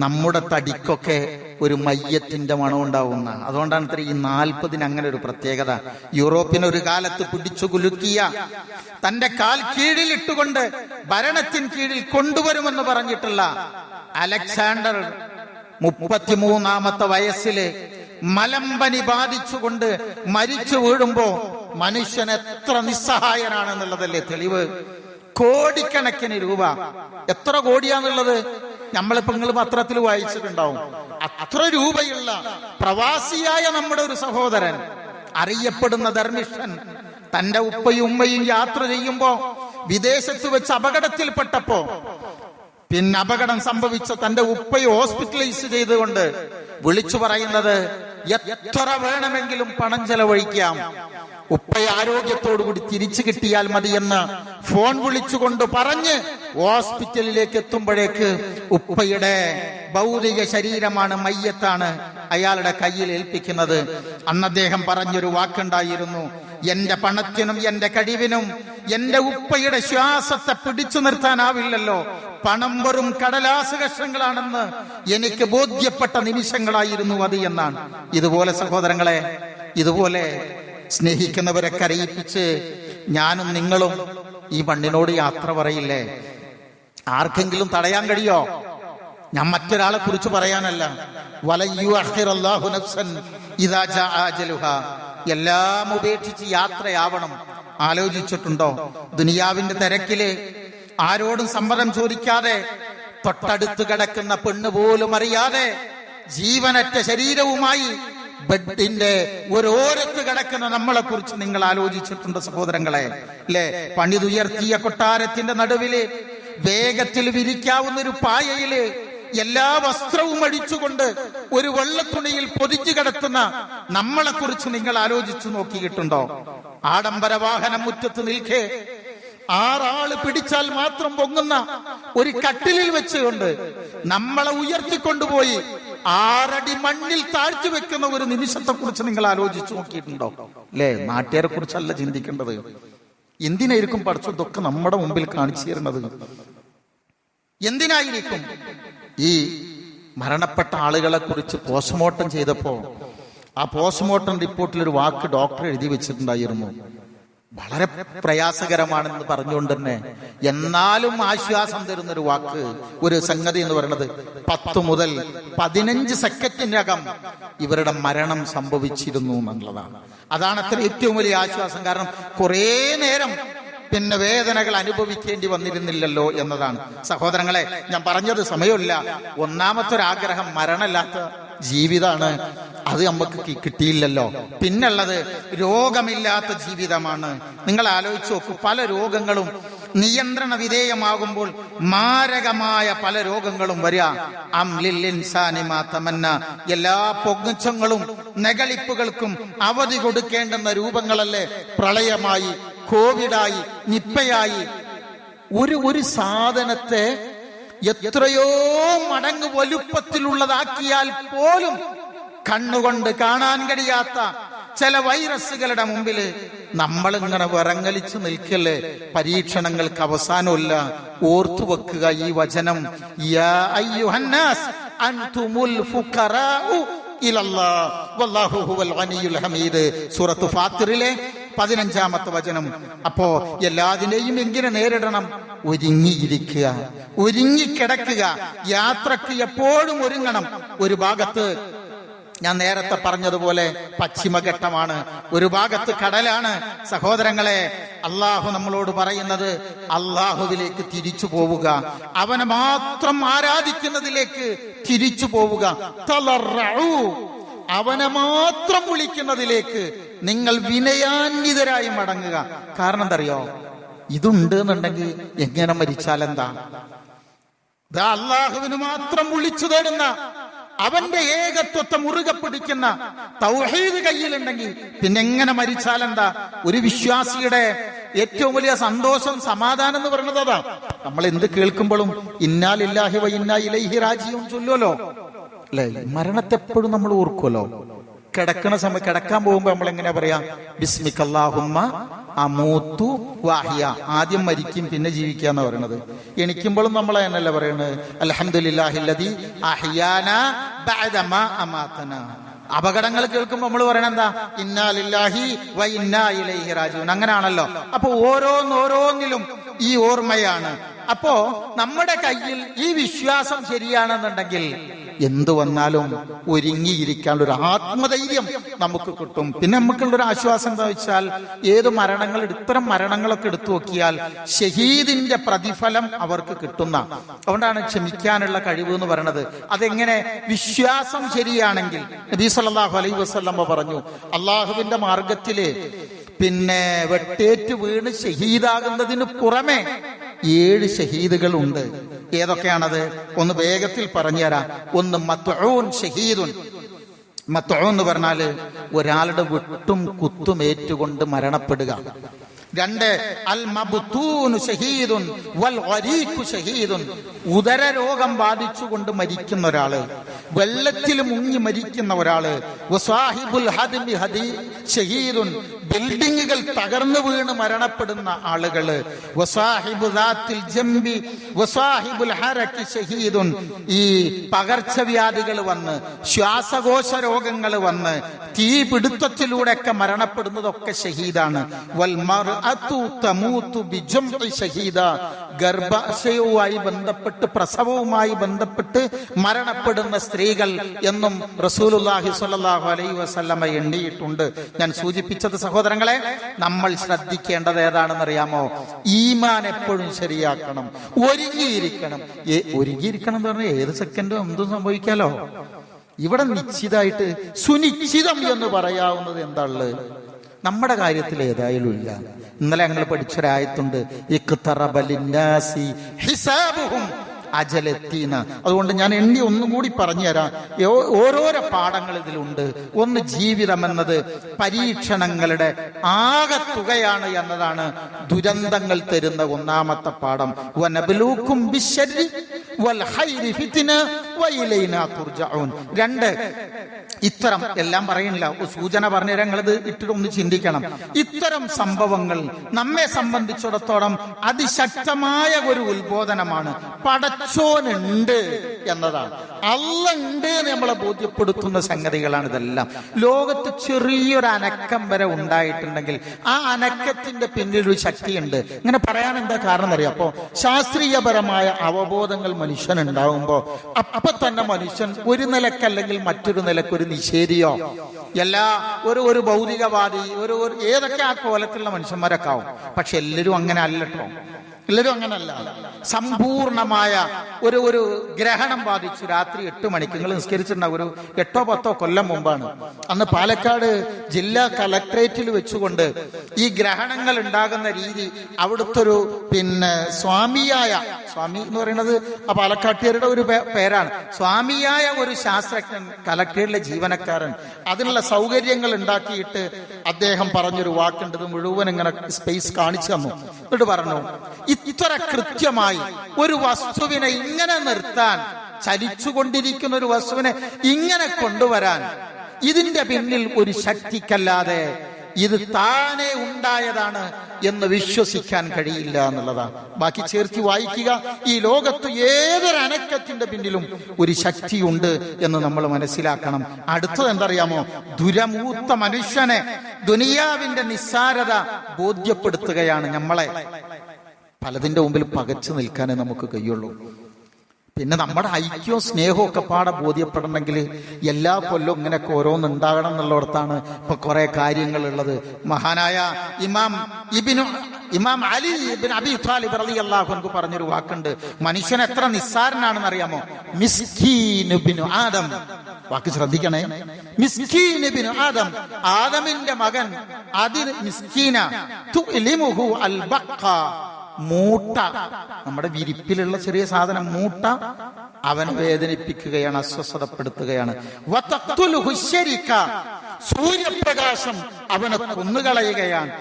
നമ്മുടെ തടിക്കൊക്കെ ഒരു മയ്യത്തിന്റെ മണം ഉണ്ടാവുന്ന. അതുകൊണ്ടാണ് ഇത്ര ഈ 40 അങ്ങനെ ഒരു പ്രത്യേകത. യൂറോപ്പിനൊരു കാലത്ത് പിടിച്ചു കുലുക്കിയ, തന്റെ കാൽ കീഴിലിട്ടുകൊണ്ട് ഭരണത്തിൻ കീഴിൽ കൊണ്ടുവരുമെന്ന് പറഞ്ഞിട്ടുള്ള അലക്സാണ്ടർ 33-ാമത്തെ വയസ്സില് മലമ്പനി ബാധിച്ചുകൊണ്ട് മരിച്ചു വീഴുമ്പോ മനുഷ്യൻ എത്ര നിസ്സഹായനാണെന്നുള്ളതല്ലേ തെളിവ്. കോടിക്കണക്കിന് രൂപ, എത്ര കോടിയാന്നുള്ളത് നമ്മളിപ്പോ നിങ്ങൾ പത്രത്തിൽ വായിച്ചിട്ടുണ്ടാവും. അത്ര രൂപയുള്ള പ്രവാസിയായ നമ്മുടെ ഒരു സഹോദരൻ, അറിയപ്പെടുന്ന ധർമ്മിഷ്ഠൻ, തന്റെ ഉപ്പയും ഉമ്മയും യാത്ര ചെയ്യുമ്പോ വിദേശത്ത് വെച്ച് അപകടത്തിൽപ്പെട്ടപ്പോ, പിന്നെ അപകടം സംഭവിച്ച തന്റെ ഉപ്പയെ ഹോസ്പിറ്റലൈസ് ചെയ്തുകൊണ്ട് വിളിച്ചു പറയുന്നത്, എത്ര വേണമെങ്കിലും പണം ചെലവഴിക്കാം, ഉപ്പയെ ആരോഗ്യത്തോടുകൂടി തിരിച്ചു കിട്ടിയാൽ മതിയെന്ന് ഫോൺ വിളിച്ചുകൊണ്ട് പറഞ്ഞ് ഹോസ്പിറ്റലിലേക്ക് എത്തുമ്പോഴേക്ക് ഉപ്പയുടെ ഭൗതിക ശരീരമാണ്, മയ്യത്താണ് അയാളുടെ കയ്യിൽ ഏൽപ്പിക്കുന്നത്. അന്ന് അദ്ദേഹം പറഞ്ഞൊരു വാക്കുണ്ടായിരുന്നു, എന്റെ പണത്തിനും എന്റെ കഴിവിനും എന്റെ ഉപ്പയുടെ ശ്വാസത്തെ പിടിച്ചു നിർത്താനാവില്ലല്ലോ, പണം വെറും കടലാസ് കഷ്ണങ്ങളാണെന്ന് എനിക്ക് ബോധ്യപ്പെട്ട നിമിഷങ്ങളായിരുന്നു അത് എന്നാണ്. ഇതുപോലെ സഹോദരങ്ങളെ, ഇതുപോലെ സ്നേഹിക്കുന്നവരെ കരയിപ്പിച്ച് ഞാനും നിങ്ങളും ഈ മണ്ണിനോട് യാത്ര പറയില്ലേ? ആർക്കെങ്കിലും തടയാൻ കഴിയോ? ഞാൻ മറ്റൊരാളെ കുറിച്ച് പറയാനല്ല. വലയുഅഖിറല്ലാഹു നഫ്സൻ ഇദാ ജാഅ അജലുഹാ. എല്ലാം ഉപേക്ഷിച്ച് യാത്രയാവണം. ആലോചിച്ചിട്ടുണ്ടോ? ദുനിയാവിന്റെ തിരക്കില് ആരോടും സമ്മതം ചോദിക്കാതെ, തൊട്ടടുത്ത് കിടക്കുന്ന പെണ്ണ് പോലും അറിയാതെ, ജീവനറ്റ ശരീരവുമായി ബെഡിന്റെ ഓരോരത്ത് കിടക്കുന്ന നമ്മളെ കുറിച്ച് നിങ്ങൾ ആലോചിച്ചിട്ടുണ്ട് സഹോദരങ്ങളെ? അല്ലെ? പണിതുയർത്തിയ കൊട്ടാരത്തിന്റെ നടുവില് വേഗത്തിൽ വിരിക്കാവുന്ന ഒരു പായയില് എല്ലാ വസ്ത്രവും അടിച്ചുകൊണ്ട് ഒരു വെള്ളത്തുണിയിൽ പൊതിച്ചു കിടത്തുന്ന നമ്മളെ കുറിച്ച് നിങ്ങൾ ആലോചിച്ചു നോക്കിയിട്ടുണ്ടോ? ആഡംബര വാഹനം മുറ്റത്ത് നിൽക്കെ 6 ആള് പിടിച്ചാൽ മാത്രം പൊങ്ങുന്ന ഒരു കട്ടിലിൽ വെച്ചുകൊണ്ട് നമ്മളെ ഉയർത്തിക്കൊണ്ടുപോയി 6 അടി മണ്ണിൽ താഴ്ത്തി വെക്കുന്ന ഒരു നിമിഷത്തെ കുറിച്ച് നിങ്ങൾ ആലോചിച്ചു നോക്കിയിട്ടുണ്ടോ? അല്ലേ? നാട്ടുകാരെ കുറിച്ചല്ല ചിന്തിക്കേണ്ടത്. എന്തിനായിരിക്കും പഠിച്ചതൊക്കെ നമ്മുടെ മുമ്പിൽ കാണിച്ചു തരുന്നത്? എന്തിനായിരിക്കും? ഈ മരണപ്പെട്ട ആളുകളെ കുറിച്ച് പോസ്റ്റ്മോർട്ടം ചെയ്തപ്പോ ആ പോസ്റ്റ്മോർട്ടം റിപ്പോർട്ടിൽ ഒരു വാക്ക് ഡോക്ടർ എഴുതി വെച്ചിട്ടുണ്ടായിരുന്നു. വളരെ പ്രയാസകരമാണെന്ന് പറഞ്ഞുകൊണ്ട് തന്നെ എന്നാലും ആശ്വാസം തരുന്നൊരു വാക്ക്, ഒരു സംഗതി എന്ന് പറയുന്നത് 10 മുതൽ 15 സെക്കൻഡിനകം ഇവരുടെ മരണം സംഭവിച്ചിരുന്നു എന്നുള്ളതാണ്. അതാണ് അത്ര ഏറ്റവും വലിയ ആശ്വാസം. കാരണം കുറേ നേരം പിന്നെ വേദനകൾ അനുഭവിക്കേണ്ടി വന്നിരുന്നില്ലല്ലോ എന്നതാണ്. സഹോദരങ്ങളെ, ഞാൻ പറഞ്ഞത് സമയമില്ല. ഒന്നാമത്തെ ഒരു ആഗ്രഹം മരണമില്ലാത്ത ജീവിതമാണ്. അത് നമുക്ക് കിട്ടിയില്ലല്ലോ. പിന്നുള്ളത് രോഗമില്ലാത്ത ജീവിതമാണ്. നിങ്ങൾ ആലോചിച്ച് നോക്കൂ, പല രോഗങ്ങളും നിയന്ത്രണ വിധേയമാകുമ്പോൾ മാരകമായ പല രോഗങ്ങളും വരിക. എല്ലാ പൊങ്ങച്ചങ്ങളും നെകളിപ്പുകൾക്കും അവധി കൊടുക്കേണ്ടുന്ന രൂപങ്ങളല്ലേ പ്രളയമായി, കോവിഡായി, നിപ്പയായി. ഒരു സാധനത്തെ എത്രയോ മടങ്ങ് വലുപ്പത്തിലുള്ളതാക്കിയാൽ പോലും കണ്ണുകൊണ്ട് കാണാൻ കഴിയാത്ത ചില വൈറസുകളുടെ മുമ്പിൽ നമ്മളിങ്ങനെ വിറങ്ങലിച്ചു നിൽക്കല്ലേ. പരീക്ഷണങ്ങൾക്ക് അവസാനമില്ല. ഓർത്തു വെക്കുക ഈ വചനം, യാ അയ്യുഹന്നാസ് അൻതുമുൽ ഫുഖറാഉ ഇലല്ലാഹ് വല്ലാഹു ഹുവൽ ഗനിയുൽ ഹമീദ്. സൂറത്ത് ഫാത്തിറിലെ 15-ാമത്തെ വചനം. അപ്പോ എല്ലാതിനെയും എങ്ങനെ നേരിടണം? ഒരുങ്ങിയിരിക്കുക, ഒരുങ്ങിക്കിടക്കുക. യാത്രക്ക് എപ്പോഴും ഒരുങ്ങണം. ഒരു ഭാഗത്ത് ഞാൻ നേരത്തെ പറഞ്ഞതുപോലെ പശ്ചിമഘട്ടമാണ്, ഒരു ഭാഗത്ത് കടലാണ്. സഹോദരങ്ങളെ, അള്ളാഹു നമ്മളോട് പറയുന്നത് അള്ളാഹുവിലേക്ക് തിരിച്ചു പോവുക, അവനെ മാത്രം ആരാധിക്കുന്നതിലേക്ക് തിരിച്ചു പോവുക. തളർറഉ, അവനെ മാത്രം വിളിക്കുന്നതിലേക്ക് നിങ്ങൾ വിനയാന്വിതരായി മടങ്ങുക. കാരണം എന്തറിയോ? ഇതുണ്ട് എന്നുണ്ടെങ്കിൽ എങ്ങനെ മരിച്ചാലെന്താ? അള്ളാഹുവിന് മാത്രം വിളിച്ചു തേടുന്ന, അവന്റെ ഏകത്വത്തെ മുറുകെ പിടിക്കുന്ന തൗഹീദ് കയ്യിലുണ്ടെങ്കിൽ പിന്നെ എങ്ങനെ മരിച്ചാലെന്താ? ഒരു വിശ്വാസിയുടെ ഏറ്റവും വലിയ സന്തോഷം, സമാധാനം എന്ന് പറയുന്നത് അതാ. നമ്മൾ എന്ത് കേൾക്കുമ്പോഴും ഇന്നാ ലില്ലാഹി വ ഇന്നാ ഇലൈഹി റാജിഊൻ ചൊല്ലുമല്ലോ, അല്ലെ? മരണത്തെ എപ്പോഴും നമ്മൾ ഓർക്കുമല്ലോ. കിടക്കാൻ പോകുമ്പോ നമ്മൾ എങ്ങനെയാ പറയാ? ബിസ്മിക്കല്ലാഹുമ്മ അമൂത്തു വാഹിയ. ആദ്യം മരിക്കും പിന്നെ ജീവിക്കാന്ന് പറയണത്. എണിക്കുമ്പോഴും നമ്മൾ എന്നല്ല പറയണത് അൽഹംദുലില്ലാഹില്ലദീ അഹ്യാനാ ബഅദമാ അമാതനാ. അപകടങ്ങൾ കേൾക്കുമ്പോൾ നമ്മൾ പറയണ എന്താ? ഇന്നാ ലില്ലാഹി വ ഇന്നാ ഇലൈഹി റാജിഊൻ. അങ്ങനെയാണല്ലോ. അപ്പൊ ഓരോന്നിലും ഈ ഓർമ്മയാണ്. അപ്പോ നമ്മുടെ കയ്യിൽ ഈ വിശ്വാസം ശരിയാണെന്നുണ്ടെങ്കിൽ എന്തു വന്നാലും ഒരുങ്ങിയിരിക്കാനുള്ള ഒരു ആത്മധൈര്യം നമുക്ക് കിട്ടും. പിന്നെ നമുക്കുള്ളൊരു ആശ്വാസം എന്താ വെച്ചാൽ, ഏത് ഇത്തരം മരണങ്ങളൊക്കെ എടുത്തു നോക്കിയാൽ ഷഹീദിന്റെ പ്രതിഫലം അവർക്ക് കിട്ടുന്ന. അതുകൊണ്ടാണ് ക്ഷമിക്കാനുള്ള കഴിവ് എന്ന് പറയുന്നത്. അതെങ്ങനെ? വിശ്വാസം ശരിയാണെങ്കിൽ. നബി സല്ലല്ലാഹു അലൈഹി വസല്ലം പറഞ്ഞു, അള്ളാഹുവിന്റെ മാർഗത്തില് പിന്നെ വെട്ടേറ്റ് വീണ് ഷഹീദാകുന്നതിന് പുറമെ 7 ഷഹീദുകൾ ഉണ്ട്. ഏതൊക്കെയാണത്? ഒന്ന് വേഗത്തിൽ പറഞ്ഞുതരാം. ഒന്ന് മത്ഊൻ ഷഹീദുൻ. മത്ഊൻ എന്ന് പറഞ്ഞാല് ഒരാളുടെ വെട്ടും കുത്തും ഏറ്റുകൊണ്ട് മരണപ്പെടുക. 2 അൽ മബ്തൂൻ ഷഹീദുൻ വൽ ഗരീഖു ഷഹീദുൻ. ഉദര രോഗം ബാധിച്ചുകൊണ്ട് മരിക്കുന്ന ഒരാള്, വെള്ളത്തിൽ മുങ്ങി മരിക്കുന്ന ഒരാള്. വസാഹിബുൽ ഹദ്മി ഹദി ഷഹീദുൻ. ബിൽഡിങ്ങുകൾ തകർന്നു വീണ് മരണപ്പെടുന്ന ആളുകള്. വസാഹിബു ദാത്തിൽ ജംബി വസാഹിബുൽ ഹറക്കി ഷഹീദുൻ. ഈ പകർച്ചവ്യാധികൾ വന്ന്, ശ്വാസകോശ രോഗങ്ങൾ വന്ന്, തീപിടുത്തത്തിലൂടെയൊക്കെ മരണപ്പെടുന്നതൊക്കെ ഷഹീദാണ്. വൽ മർഅതു തമൂതു ബിജംഇ ഷഹീദ. ഗർഭാശയവുമായി ബന്ധപ്പെട്ട്, പ്രസവവുമായി ബന്ധപ്പെട്ട് മരണപ്പെടുന്ന സ്ത്രീകൾ എന്നും റസൂലുള്ളാഹി സ്വല്ലല്ലാഹു അലൈഹി വസല്ലമ എണ്ണിയിട്ടുണ്ട്. ഞാൻ സൂചിപ്പിച്ചത് സഹോദരങ്ങളെ, നമ്മൾ ശ്രദ്ധിക്കേണ്ടത് ഏതാണെന്നറിയാമോ? ഈമാൻ എപ്പോഴും ശരിയാക്കണം, ഒരുങ്ങിയിരിക്കണം. ഒരുങ്ങിയിരിക്കണം എന്ന് പറഞ്ഞാൽ ഏത് സെക്കൻഡും എന്തും സംഭവിക്കാലോ. ഇവിടെ നിശ്ചിതമായിട്ട് സുനിശ്ചിതം എന്ന് പറയാവുന്നത് എന്താ ഉള്ളത്? നമ്മുടെ കാര്യത്തിൽ ഏതായാലും ഇല്ല. ഇന്നലെ ഞങ്ങൾ പഠിച്ചൊരായത്തുണ്ട്, ഇഖ്തറബ ലിന്നാസി ഹിസാബുഹും അജലെത്തിന്ന്. അതുകൊണ്ട് ഞാൻ എണ്ണി ഒന്നും കൂടി പറഞ്ഞു തരാം. ഓരോരോ പാഠങ്ങൾ ഇതിലുണ്ട്. ഒന്ന്, ജീവിതം എന്നത് പരീക്ഷണങ്ങളുടെ ആകത്തുകയാണ് എന്നതാണ് ദുരന്തങ്ങൾ തരുന്ന ഒന്നാമത്തെ പാഠം. വനബ്ലൂക്കും ബിശ്ശർരി വൽ ഖൈരി ഫിത്ന വഇലൈനാ തുർജഊൻ. രണ്ട്, ഇത്തരം എല്ലാം പറയുന്നില്ല, സൂചന പറഞ്ഞു തരാം, നിങ്ങളിത് ഇട്ടിട്ടൊന്ന് ചിന്തിക്കണം. ഇത്തരം സംഭവങ്ങൾ നമ്മെ സംബന്ധിച്ചിടത്തോളം അതിശക്തമായ ഒരു ഉത്ബോധനമാണ്. പടച്ചോനുണ്ട് എന്നതാണ്, അള്ള ഉണ്ട് എന്ന് നമ്മളെ ബോധ്യപ്പെടുത്തുന്ന സംഗതികളാണ് ഇതെല്ലാം. ലോകത്ത് ചെറിയൊരു അനക്കം വരെ ഉണ്ടായിട്ടുണ്ടെങ്കിൽ ആ അനക്കത്തിന്റെ പിന്നിലൊരു ശക്തിയുണ്ട്. ഇങ്ങനെ പറയാൻ എന്താ കാരണം അറിയാം? അപ്പോ ശാസ്ത്രീയപരമായ അവബോധങ്ങൾ മനുഷ്യനുണ്ടാവുമ്പോ അപ്പൊ തന്നെ മനുഷ്യൻ ഒരു നിലക്കല്ലെങ്കിൽ മറ്റൊരു നിലക്കൊരു നിഷേധിയോ ഒരു ഭൗതികവാദി ഒരു ഏതൊക്കെ ആ കോലത്തിലുള്ള മനുഷ്യന്മാരൊക്കെ ആവും. പക്ഷെ എല്ലാവരും അങ്ങനെ അല്ലട്ടോ, എല്ലാവരും അങ്ങനല്ല. സമ്പൂർണമായ ഒരു ഗ്രഹണം ബാധിച്ചു രാത്രി 8 മണിക്ക്. നിങ്ങൾ നിസ്കരിച്ചിട്ടുണ്ടാവും, ഒരു 8-10 കൊല്ലം മുമ്പാണ്. അന്ന് പാലക്കാട് ജില്ലാ കളക്ട്രേറ്റിൽ വെച്ചുകൊണ്ട് ഈ ഗ്രഹണങ്ങൾ ഉണ്ടാകുന്ന രീതി അവിടുത്തെ ഒരു സ്വാമി എന്ന് പറയുന്നത് ആ പാലക്കാട്ടുകാരുടെ ഒരു പേരാണ്. സ്വാമിയായ ഒരു ശാസ്ത്രജ്ഞൻ, കളക്ട്രേറ്റിലെ ജീവനക്കാരൻ, അതിനുള്ള സൗകര്യങ്ങൾ ഉണ്ടാക്കിയിട്ട് അദ്ദേഹം പറഞ്ഞൊരു വാക്കുണ്ട്. ഇത് മുഴുവൻ ഇങ്ങനെ സ്പേസ് കാണിച്ചു തന്നു. എന്നിട്ട് പറഞ്ഞു, ഇത്ര കൃത്യമായി ഒരു വസ്തുവിനെ ഇങ്ങനെ നിർത്താൻ, ചലിച്ചുകൊണ്ടിരിക്കുന്ന ഒരു വസ്തുവിനെ ഇങ്ങനെ കൊണ്ടുവരാൻ ഇതിന്റെ പിന്നിൽ ഒരു ശക്തിക്കല്ലാതെ ഇത് താനെ ഉണ്ടായതാണ് എന്ന് വിശ്വസിക്കാൻ കഴിയില്ല എന്നുള്ളതാണ്. ബാക്കി ചേർത്തി വായിക്കുക. ഈ ലോകത്ത് ഏതൊരു അനക്കത്തിന്റെ പിന്നിലും ഒരു ശക്തിയുണ്ട് എന്ന് നമ്മൾ മനസ്സിലാക്കണം. അടുത്തത് എന്തറിയാമോ? ദുരമൂത്ത മനുഷ്യനെ ദുനിയാവിന്റെ നിസ്സാരത ബോധ്യപ്പെടുത്തുകയാണ്. നമ്മളെ പലതിന്റെ മുമ്പിൽ പകച്ചു നിൽക്കാനേ നമുക്ക് കഴിയുള്ളൂ. പിന്നെ നമ്മുടെ ഐക്യവും സ്നേഹവും ഒക്കെ പാടെ ബോധ്യപ്പെടണമെങ്കിൽ എല്ലാ കൊല്ലവും ഇങ്ങനെയൊക്കെ ഓരോന്നുണ്ടാകണം എന്നുള്ളിടത്താണ് ഇപ്പൊ കുറെ കാര്യങ്ങൾ ഉള്ളത്. മഹാനായ ഇമാം അലി ഇബ്നു അബി ത്വാലിബ് റളിയല്ലാഹു അൻഹു പറഞ്ഞൊരു വാക്കുണ്ട്. മനുഷ്യൻ എത്ര നിസ്സാരനാണെന്ന് അറിയാമോ? മിസ്കീൻ ഇബ്നു ആദം. വാക്ക് ശ്രദ്ധിക്കണേ. മിസ്കീൻ ഇബ്നു ആദം, ആദമിന്റെ മകൻ. അതിന് മിസ്കീന തുലിമുഹു അൽ ബഖ, മൂട്ട, നമ്മുടെ വിരിപ്പിലുള്ള ചെറിയ സാധനം മൂട്ട അവൻ വേദനിപ്പിക്കുകയാണ്, അസ്വസ്ഥതപ്പെടുത്തുകയാണ്. സൂര്യപ്രകാശം അവനെ കൊന്നുകളയുകയാണ്.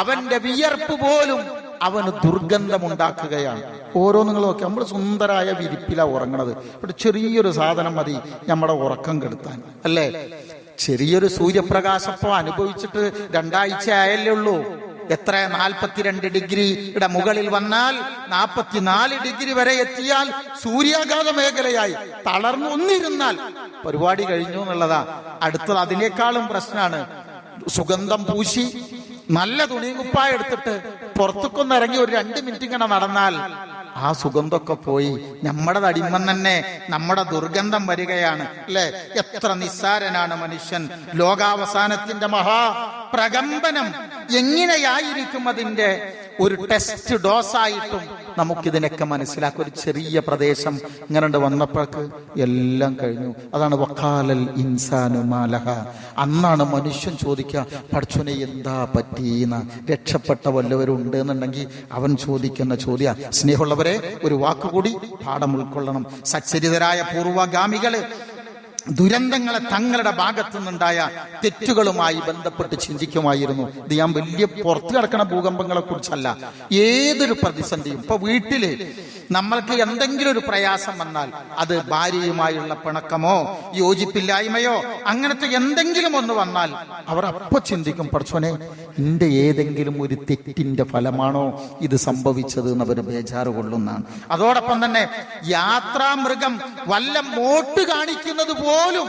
അവന്റെ വിയർപ്പ് പോലും അവന് ദുർഗന്ധമുണ്ടാക്കുകയാണ്. ഓരോന്നുങ്ങൾ നോക്കി, നമ്മൾ സുന്ദരായ വിരിപ്പിലാണ് ഉറങ്ങണത്. ഇവിടെ ചെറിയൊരു സാധനം മതി നമ്മുടെ ഉറക്കം കെടുത്താൻ, അല്ലേ? ചെറിയൊരു സൂര്യപ്രകാശപ്പോ അനുഭവിച്ചിട്ട് 2 ആഴ്ച ആയല്ലേ ഉള്ളൂ. എത്ര 42 ഡിഗ്രിയുടെ മുകളിൽ വന്നാൽ 44 ഡിഗ്രി വരെ എത്തിയാൽ സൂര്യാഘാത മേഖലയായി. തളർന്നു ഒന്നിരുന്നാൽ പരിപാടി കഴിഞ്ഞു എന്നുള്ളതാ. അടുത്തത് അതിനേക്കാളും പ്രശ്നമാണ്. സുഗന്ധം പൂശി നല്ല തുണിയും കുപ്പായം എടുത്തിട്ട് പുറത്തേക്കൊന്ന് ഇറങ്ങി ഒരു 2 മിനിറ്റ് ഇങ്ങനെ നടന്നാൽ ആ സുഗന്ധമൊക്കെ പോയി നമ്മുടെ അടിമൻ തന്നെ നമ്മുടെ ദുർഗന്ധം വരികയാണ്, അല്ലെ? എത്ര നിസ്സാരനാണ് മനുഷ്യൻ. ലോകാവസാനത്തിന്റെ മഹാപ്രകമ്പനം എങ്ങനെയായിരിക്കും അതിന്റെ ഒരു ടെസ്റ്റ് ഡോസായിട്ടും നമുക്കിതിനൊക്കെ മനസ്സിലാക്കും. ഒരു ചെറിയ പ്രദേശം ഇങ്ങനെ വന്നപ്പോഴേക്ക് എല്ലാം കഴിഞ്ഞു. അതാണ് വഖാലൽ ഇൻസാനു മാലഹ. അന്നാണ് മനുഷ്യൻ ചോദിക്കുക, പടച്ചോനെ എന്താ പറ്റീന്ന്. രക്ഷപ്പെട്ട വല്ലവരുണ്ട് എന്നുണ്ടെങ്കിൽ അവൻ ചോദിക്കുന്ന ചോദ്യ. സ്നേഹമുള്ളവരെ, ഒരു വാക്കുകൂടി പാഠം ഉൾക്കൊള്ളണം. സച്ചരിതരായ പൂർവഗാമികള് ദുരന്തങ്ങളെ തങ്ങളുടെ ഭാഗത്തു നിന്നുണ്ടായ തെറ്റുകളുമായി ബന്ധപ്പെട്ട് ചിന്തിക്കുമായിരുന്നു. ഇത് ഞാൻ വലിയ പുറത്തു കിടക്കുന്ന ഭൂകമ്പങ്ങളെ കുറിച്ചല്ല. ഏതൊരു പ്രതിസന്ധിയും, ഇപ്പൊ വീട്ടില് നമ്മൾക്ക് എന്തെങ്കിലും ഒരു പ്രയാസം വന്നാൽ, അത് ഭാര്യയുമായുള്ള പിണക്കമോ യോജിപ്പില്ലായ്മയോ അങ്ങനത്തെ എന്തെങ്കിലും ഒന്ന് വന്നാൽ അവർ അപ്പൊ ചിന്തിക്കും, പടച്ചോനെ എന്റെ ഏതെങ്കിലും ഒരു തെറ്റിന്റെ ഫലമാണോ ഇത് സംഭവിച്ചത് എന്ന് അവർ ബേജാറ് കൊള്ളുന്നതാണ്. അതോടൊപ്പം തന്നെ യാത്രാമൃഗം വല്ല മോട്ട് കാണിക്കുന്നത് പോലും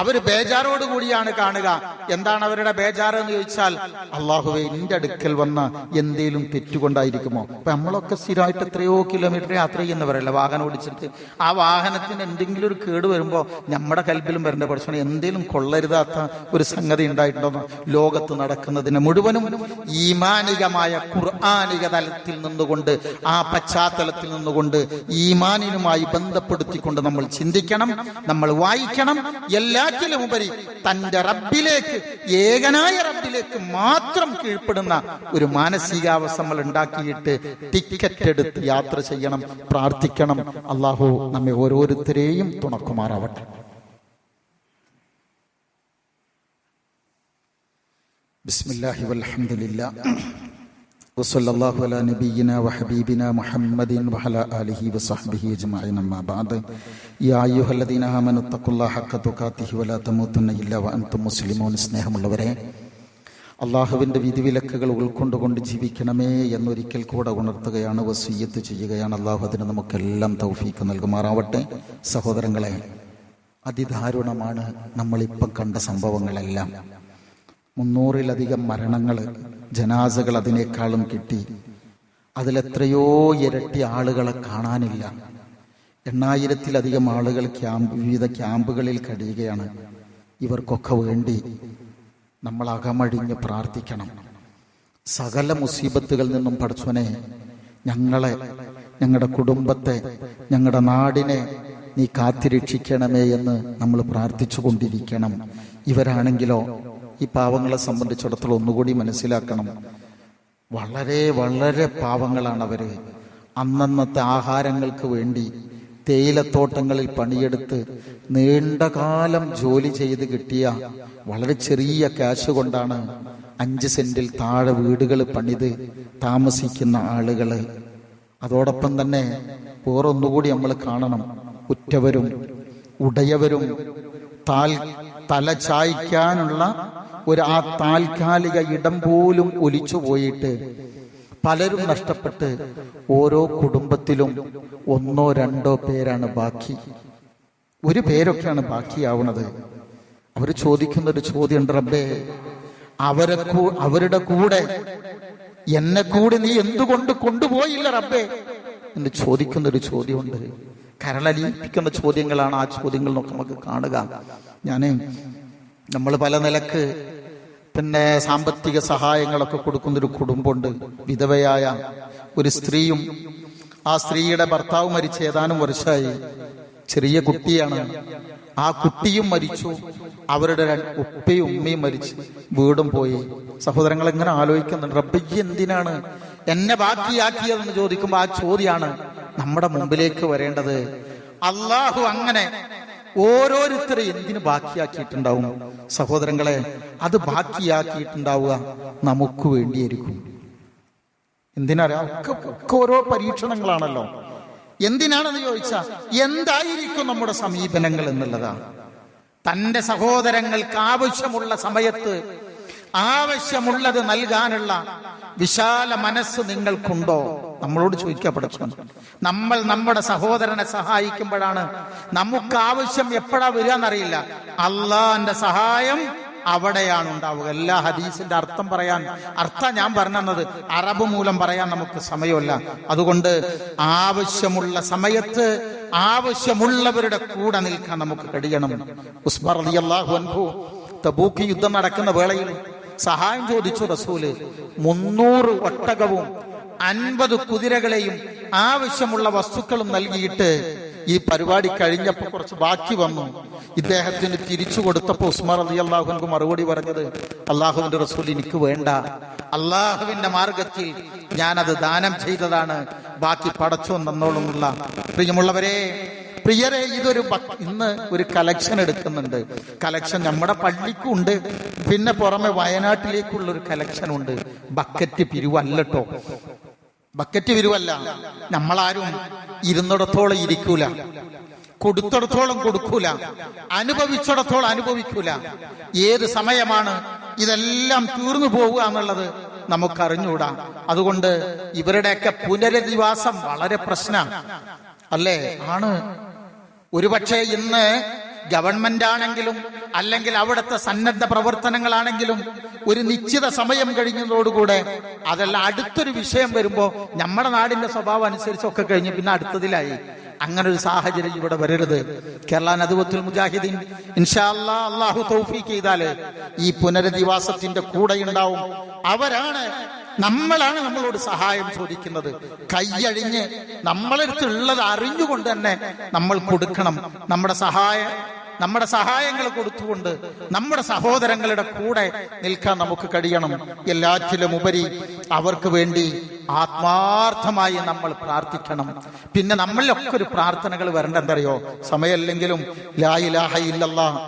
അവര് ബേജാറോട് കൂടിയാണ് കാണുക. എന്താണ് അവരുടെ ബേജാറ് എന്ന് ചോദിച്ചാൽ, അള്ളാഹുവേ എന്റെ അടുക്കൽ വന്ന എന്തേലും തെറ്റുകൊണ്ടായിരിക്കുമോ? അപ്പൊ നമ്മളൊക്കെ സ്ഥിരമായിട്ട് എത്രയോ കിലോമീറ്റർ യാത്ര ചെയ്യുന്നവരല്ല, വാഹനം ഓടിച്ചിട്ട്. ആ വാഹനത്തിന് എന്തെങ്കിലും ഒരു കേട് വരുമ്പോ നമ്മുടെ കൽബിലും വരേണ്ട പഠിച്ചോണം എന്തേലും കൊള്ളരുതാത്ത ഒരു സംഗതി ഉണ്ടായിട്ടുണ്ടോ? ലോകത്ത് നടക്കുന്നതിന് മുഴുവനും ഈമാനികമായ ഖുർആനിക തലത്തിൽ നിന്നുകൊണ്ട്, ആ പശ്ചാത്തലത്തിൽ നിന്നുകൊണ്ട് ഈമാനിനുമായി ബന്ധപ്പെടുത്തിക്കൊണ്ട് നമ്മൾ ചിന്തിക്കണം, നമ്മൾ വായിക്കണം. എല്ലാ എല്ലാറ്റിലും ഉപരി തന്റെ റബ്ബിലേക്ക്, ഏകനായ റബ്ബിലേക്ക് മാത്രം കീഴ്പ്പെടുന്ന ഒരു മാനസികാവസ്ഥ നമ്മൾ ഉണ്ടാക്കിയിട്ട് ടിക്കറ്റ് എടുത്ത് യാത്ര ചെയ്യണം, പ്രാർത്ഥിക്കണം. അള്ളാഹു നമ്മെ ഓരോരുത്തരെയും തുണക്കുമാറാവട്ടെ. ബിസ്മില്ലാഹി വൽഹംദുലില്ലാഹ് വസല്ലല്ലാഹു അലാ നബിയിനാ വഹബീബിനാ മുഹമ്മദിൻ വഅലാ ആലിഹി വസഹ്ബിഹി അജ്മഈൻ. അമ്മാ ബഅദ്. യാ അയ്യുഹല്ലദീന ആമനു തഖുല്ലാഹ ഹഖ്ക തുഖാതിഹി വലാ തമൂതുന്ന ഇല്ലാ വഅൻതും മുസ്ലിമൂൻ. സ്നേഹമുള്ളവരെ, അള്ളാഹുവിൻ്റെ വിധിവിലക്കുകൾ ഉൾക്കൊണ്ടുകൊണ്ട് ജീവിക്കണമേ എന്നൊരിക്കൽ കൂടെ ഉണർത്തുകയാണ്, വസിയ്യത്ത് ചെയ്യുകയാണ്. അള്ളാഹു അതിന് നമുക്കെല്ലാം തൗഫീക്ക് നൽകുമാറാവട്ടെ. സഹോദരങ്ങളെ, അതിദാരുണമാണ് നമ്മളിപ്പം കണ്ട സംഭവങ്ങളെല്ലാം. 300-ലധികം മരണങ്ങൾ, ജനാസകൾ അതിനേക്കാളും കിട്ടി. അതിലെത്രയോ ഇരട്ടി ആളുകളെ കാണാനില്ല. 8000-ലധികം ആളുകൾ വിവിധ ക്യാമ്പുകളിൽ കഴിയുകയാണ്. ഇവർക്കൊക്കെ വേണ്ടി നമ്മൾ അകമഴിഞ്ഞ് പ്രാർത്ഥിക്കണം. സകല മുസീബത്തുകളിൽ നിന്നും പടച്ചോനെ ഞങ്ങളെ, ഞങ്ങളുടെ കുടുംബത്തെ, ഞങ്ങളുടെ നാടിനെ നീ കാത്തിരക്ഷിക്കണമേ എന്ന് നമ്മൾ പ്രാർത്ഥിച്ചു കൊണ്ടിരിക്കണം. ഇവരാണെങ്കിലോ, ഈ പാവങ്ങളെ സംബന്ധിച്ചിടത്തോളം ഒന്നുകൂടി മനസ്സിലാക്കണം, വളരെ വളരെ പാവങ്ങളാണ് അവര്. അന്നന്നത്തെ ആഹാരങ്ങൾക്ക് വേണ്ടി തേയിലത്തോട്ടങ്ങളിൽ പണിയെടുത്ത് നീണ്ടകാലം ജോലി ചെയ്ത് കിട്ടിയ വളരെ ചെറിയ ക്യാഷ് കൊണ്ടാണ് 5 സെന്റിൽ താഴെ വീടുകൾ പണിത് താമസിക്കുന്ന ആളുകള്. അതോടൊപ്പം തന്നെ വേറൊന്നുകൂടി നമ്മൾ കാണണം, ഉറ്റവരും ഉടയവരും തല ചായ്ക്കാനുള്ള ആ താൽക്കാലിക ഇടം പോലും ഒലിച്ചു പോയിട്ട് പലരും നഷ്ടപ്പെട്ട് ഓരോ കുടുംബത്തിലും 1-2 പേരാണ് ബാക്കി. ഒരു പേരൊക്കെയാണ് ബാക്കിയാവുന്നത്. അവർ ചോദിക്കുന്നൊരു ചോദ്യമുണ്ട്, റബ്ബേ അവരുടെ കൂടെ എന്നെ കൂടി നീ എന്തുകൊണ്ട് കൊണ്ടുപോയില്ല റബ്ബേ എന്ന് ചോദിക്കുന്നൊരു ചോദ്യമുണ്ട്. കരളലിയിപ്പിക്കുന്ന ചോദ്യങ്ങളാണ് ആ ചോദ്യങ്ങൾ നമുക്ക് കാണുക. നമ്മൾ പല നിലക്ക് സാമ്പത്തിക സഹായങ്ങളൊക്കെ കൊടുക്കുന്നൊരു കുടുംബമുണ്ട്. വിധവയായ ഒരു സ്ത്രീയും ആ സ്ത്രീയുടെ ഭർത്താവ് മരിച്ച് ഏതാനും വർഷമായി. ചെറിയ കുട്ടിയാണ്. ആ കുട്ടിയും മരിച്ചു, അവരുടെ ഉപ്പയും ഉമ്മയും മരിച്ചു, വീടും പോയി. സഹോദരങ്ങൾ എങ്ങനെ ആലോചിക്കുന്നുണ്ട്, റബ്ബേ എന്തിനാണ് എന്നെ ബാക്കിയാക്കിയതെന്ന് ചോദിക്കുമ്പോൾ ആ ചോദ്യമാണ് നമ്മുടെ മുമ്പിലേക്ക് വരേണ്ടത്. അള്ളാഹു അങ്ങനെ ഓരോരുത്തരെ എന്തിനു ബാക്കിയാക്കിയിട്ടുണ്ടാവും? സഹോദരങ്ങളെ, അത് ബാക്കിയാക്കിയിട്ടുണ്ടാവുക നമുക്ക് വേണ്ടിയായിരിക്കും. എന്തിനാ? ഒക്കെ ഓരോ പരീക്ഷണങ്ങളാണല്ലോ. എന്തിനാണെന്ന് ചോദിച്ചാൽ എന്തായിരിക്കും നമ്മുടെ സമീപനങ്ങൾ എന്നുള്ളതാണ്. തന്റെ സഹോദരങ്ങൾക്ക് ആവശ്യമുള്ള സമയത്ത് ആവശ്യമുള്ളത് നൽകാനുള്ള വിശാല മനസ്സ് നിങ്ങൾക്കുണ്ടോ? നമ്മളോട് ചോദിക്കപ്പെടും. നമ്മൾ നമ്മുടെ സഹോദരനെ സഹായിക്കുമ്പോഴാണ് നമുക്ക് ആവശ്യം എപ്പോഴാ വരിക എന്നറിയില്ല. അള്ളാന്റെ സഹായം അവിടെയാണ് ഉണ്ടാവുക. എല്ലാ ഹദീസിന്റെ അർത്ഥം ഞാൻ പറഞ്ഞത് അറബ് മൂലം പറയാൻ നമുക്ക് സമയമല്ല. അതുകൊണ്ട് ആവശ്യമുള്ള സമയത്ത് ആവശ്യമുള്ളവരുടെ കൂടെ നിൽക്കാൻ നമുക്ക് കഴിയണം. ഉസ്മാൻ റളിയല്ലാഹു അൻഹു തബൂക്ക് യുദ്ധം നടക്കുന്ന വേളയിൽ സഹായം ചോദിച്ചു റസൂല്. 300 ഒട്ടകവും 50 കുതിരകളെയും ആവശ്യമുള്ള വസ്തുക്കളും നൽകിയിട്ട് ഈ പരിപാടി കഴിഞ്ഞപ്പോ കുറച്ച് ബാക്കി വന്നു. ഇദ്ദേഹത്തിന് തിരിച്ചു കൊടുത്തപ്പോ ഉസ്മാൻ റളിയല്ലാഹു അൻഹു മറുപടി പറഞ്ഞത്, അള്ളാഹുവിന്റെ റസൂൽ എനിക്ക് വേണ്ട, അള്ളാഹുവിന്റെ മാർഗത്തിൽ ഞാനത് ദാനം ചെയ്തതാണ്, ബാക്കി പടച്ചോൻ തന്നോളുമുള്ള. പ്രിയരെ, ഇന്ന് ഒരു കലക്ഷൻ എടുക്കുന്നുണ്ട്. കലക്ഷൻ നമ്മുടെ പള്ളിക്കുണ്ട്, പിന്നെ പുറമെ വയനാട്ടിലേക്കുള്ള ഒരു കലക്ഷൻ ഉണ്ട്. ബക്കറ്റ് പിരിവല്ലോ, ബക്കറ്റ് പിരിവല്ല. നമ്മളാരും ഇരുന്നിടത്തോളം ഇരിക്കൂല, കൊടുത്തിടത്തോളം കൊടുക്കൂല, അനുഭവിച്ചിടത്തോളം അനുഭവിക്കൂല. ഏത് സമയമാണ് ഇതെല്ലാം തീർന്നു പോവുക എന്നുള്ളത് നമുക്കറിഞ്ഞൂടാ. അതുകൊണ്ട് ഇവരുടെയൊക്കെ പുനരധിവാസം വളരെ പ്രശ്നം അല്ലേ? ആണ്. ഒരുപക്ഷെ ഇന്ന് ഗവൺമെന്റ് ആണെങ്കിലും അല്ലെങ്കിൽ അവിടുത്തെ സന്നദ്ധ പ്രവർത്തനങ്ങളാണെങ്കിലും ഒരു നിശ്ചിത സമയം കഴിഞ്ഞതോടുകൂടെ അതെല്ലാം അടുത്തൊരു വിഷയം വരുമ്പോ നമ്മുടെ നാടിന്റെ സ്വഭാവം അനുസരിച്ചൊക്കെ കഴിഞ്ഞ് പിന്നെ അടുത്തതിലായി. അങ്ങനെ ഒരു സാഹചര്യം ഇവിടെ വരരുത്. കേരള നദ്വത്തുൽ മുജാഹിദീൻ ഇൻഷാ അല്ലാഹ് അല്ലാഹു തൗഫീഖ് ചെയ്താല് ഈ പുനരധിവാസത്തിന്റെ കൂടെ ഉണ്ടാവും. നമ്മളാണ് നമ്മളോട് സഹായം ചോദിക്കുന്നത്. കൈയഴിഞ്ഞ് നമ്മളടുത്തുള്ളത് അറിഞ്ഞുകൊണ്ട് തന്നെ നമ്മൾ കൊടുക്കണം. നമ്മുടെ സഹായ നമ്മുടെ സഹായങ്ങൾ കൊടുത്തുകൊണ്ട് നമ്മുടെ സഹോദരങ്ങളുടെ കൂടെ നിൽക്കാൻ നമുക്ക് കഴിയണം. എല്ലാറ്റിലും ഉപരി അവർക്ക് വേണ്ടി ആത്മാർത്ഥമായി നമ്മൾ പ്രാർത്ഥിക്കണം. പിന്നെ നമ്മളിലൊക്കെ ഒരു പ്രാർത്ഥനകൾ വരേണ്ട എന്തറിയോ? സമയമല്ലെങ്കിലും ലാ ഇലാഹ ഇല്ലല്ലാഹ്,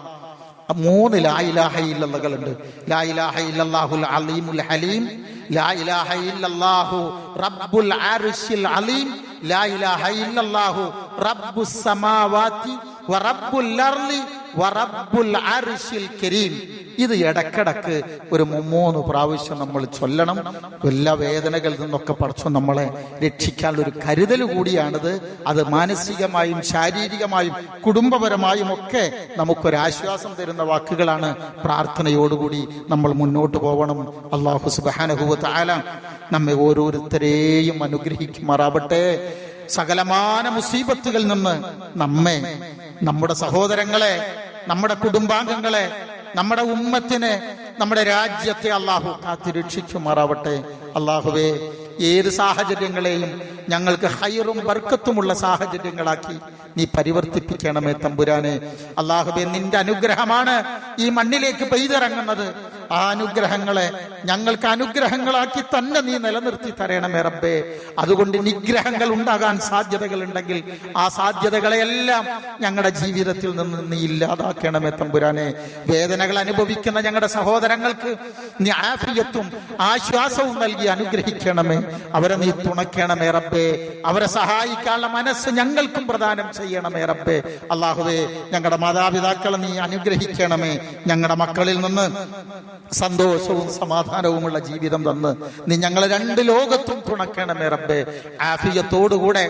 3 ലാ ഇലാഹ ഇല്ലല്ലാഹുകളുണ്ട്. ലാ ഇലാഹ ഇല്ലല്ലാഹുൽ അലീമുൽ ഹലീം, ലാ ഇലാഹ ഇല്ലല്ലാഹു റബ്ബുൽ അർശിൽ അലീം, ലാ ഇലാഹ ഇല്ലല്ലാഹു റബ്ബുസ് സമാവാതി വ റബ്ബുൽ അർളി വ റബ്ബുൽ അർശിൽ കരീം. ഇത് ഇടക്കിടക്ക് ഒരു 3 പ്രാവശ്യം നമ്മൾ ചൊല്ലണം. എല്ലാ വേദനകളിൽ നിന്നൊക്കെ പടച്ചോൻ നമ്മളെ രക്ഷിക്കാനുള്ള ഒരു കരുതൽ കൂടിയാണിത്. അത് മാനസികമായും ശാരീരികമായും കുടുംബപരമായും ഒക്കെ നമുക്കൊരാശ്വാസം തരുന്ന വാക്കുകളാണ്. പ്രാർത്ഥനയോടുകൂടി നമ്മൾ മുന്നോട്ട് പോകണം. അല്ലാഹു സുബ്ഹാനഹു വ തആല നമ്മെ ഓരോരുത്തരെയും അനുഗ്രഹിക്കുമാറാവട്ടെ. സകലമാന മുസീബത്തുകളിൽ നിന്ന് നമ്മെ, നമ്മുടെ സഹോദരങ്ങളെ, നമ്മുടെ കുടുംബാംഗങ്ങളെ, നമ്മുടെ ഉമ്മത്തിനെ, നമ്മുടെ രാജ്യത്തെ അള്ളാഹു കാത്തുരക്ഷിക്കുമാറാവട്ടെ. അള്ളാഹുവേ, ഏത് സാഹചര്യങ്ങളെയും ഞങ്ങൾക്ക് ഹൈറും ബർക്കത്തുമുള്ള സാഹചര്യങ്ങളാക്കി നീ പരിവർത്തിപ്പിക്കണമേ തമ്പുരാനെ. അള്ളാഹുവേ, നിന്റെ അനുഗ്രഹമാണ് ഈ മണ്ണിലേക്ക് പെയ്തിറങ്ങുന്നത്. ആ അനുഗ്രഹങ്ങളെ ഞങ്ങൾക്ക് അനുഗ്രഹങ്ങളാക്കി തന്നെ നീ നിലനിർത്തി തരണമേ റബ്ബേ. അതുകൊണ്ട് നിഗ്രഹങ്ങൾ ഉണ്ടാകാൻ സാധ്യതകൾ ഉണ്ടെങ്കിൽ ആ സാധ്യതകളെയെല്ലാം ഞങ്ങളുടെ ജീവിതത്തിൽ നിന്ന് നീ ഇല്ലാതാക്കണമേ തമ്പുരാനെ. വേദനകൾ അനുഭവിക്കുന്ന ഞങ്ങളുടെ സഹോദരങ്ങൾക്ക് നീ ആഫിയത്തും ആശ്വാസവും നൽകി അനുഗ്രഹിക്കണമേ. അവരെ നീ തുണയ്ക്കണമേ റബ്ബേ. അവരെ സഹായിക്കാനുള്ള മനസ്സ് ഞങ്ങൾക്കും പ്രദാനം ചെയ്യണമേ റബ്ബേ. അല്ലാഹുവേ, ഞങ്ങളുടെ മാതാപിതാക്കളെ നീ അനുഗ്രഹിക്കണമേ. ഞങ്ങളുടെ മക്കളിൽ നിന്ന് സന്തോഷവും സമാധാനവുമുള്ള ജീവിതം തന്ന് നീ ഞങ്ങളെ 2 ലോകത്തും തുണയ്ക്കണമേ റബ്ബേ. ആഫിയത്തോടുകൂടെ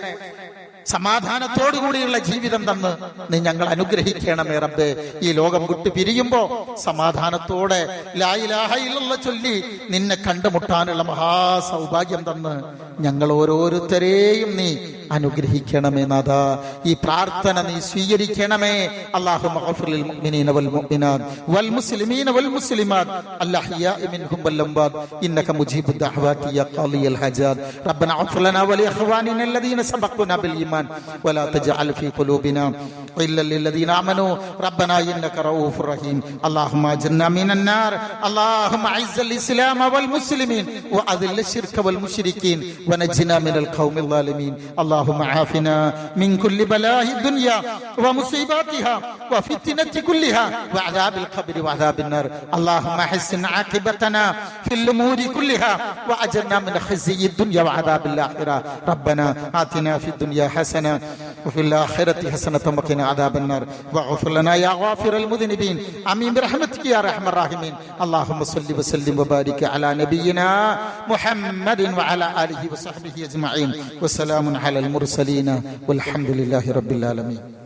സമാധാനത്തോടുകൂടിയുള്ള ജീവിതം തന്ന് നീ ഞങ്ങൾ അനുഗ്രഹിക്കണമേ റബ്ബേ. ഈ ലോകം വിട്ടു പിരിയുമ്പോ സമാധാനത്തോടെ ലാ ഇലാഹ ഇല്ലല്ലാഹ് ചൊല്ലി നിന്നെ കണ്ടുമുട്ടാനുള്ള മഹാസൗഭാഗ്യം തന്ന് ഞങ്ങൾ ഓരോരുത്തരെയും നീ അനുഗ്രഹിക്കണമേ നാഥാ. ഈ പ്രാർത്ഥന നീ സ്വീകരിക്കണമേ. അല്ലാഹുമ്മ ഗ്ഫിർ ലിൽ മുഅ്മിനീന വൽ മുഅ്മിനാത്ത് വൽ മുസ്ലിമീന വൽ മുസ്ലിമാത്ത് അൽഅഹ്യാഇ മിൻഹും വൽ അംവാത് ഇന്നക മുജീബുദ് ദഅവാതി യാ ഖാളിയൽ ഹജാത്. റബ്ബനാ ഗ്ഫിർ ലനാ വ ലിഇഖ്വാനിന അല്ലദീന സബഖൂനാ ബിൽ ഈമാൻ വലാ തജ്അൽ ഫീ ഖുലൂബിനാ ഇല്ല ലില്ലദീന ആമനൂ റബ്ബനാ ഇന്നക റഊഫുർ റഹീം. അല്ലാഹുമ്മ അജ്ർനാ മിനൻ നാർ. അല്ലാഹുമ്മ അഇസ്സൽ ഇസ്ലാമ വൽ മുസ്ലിമീൻ വ അദിൽ ശിർക വൽ മുശ്രിക്കീൻ ونجنا من القوم الظالمين. اللهم عافنا من كل بلاء الدنيا ومصيباتها وفتنة كلها وعذاب القبر وعذاب النار. اللهم حسن عاقبتنا في الأمور كلها وأجرنا من خزي الدنيا وعذاب الآخرة. ربنا آتنا في الدنيا حسنة وفي الآخرة حسنة وقنا عذاب النار. واغفر لنا يا غافر المذنبين. آمين برحمتك يا أرحم الراحمين. اللهم صل وسلم وبارك على نبينا محمد وعلى آله وصحبه أجمعين. وسلام على المرسلين والحمد لله رب العالمين.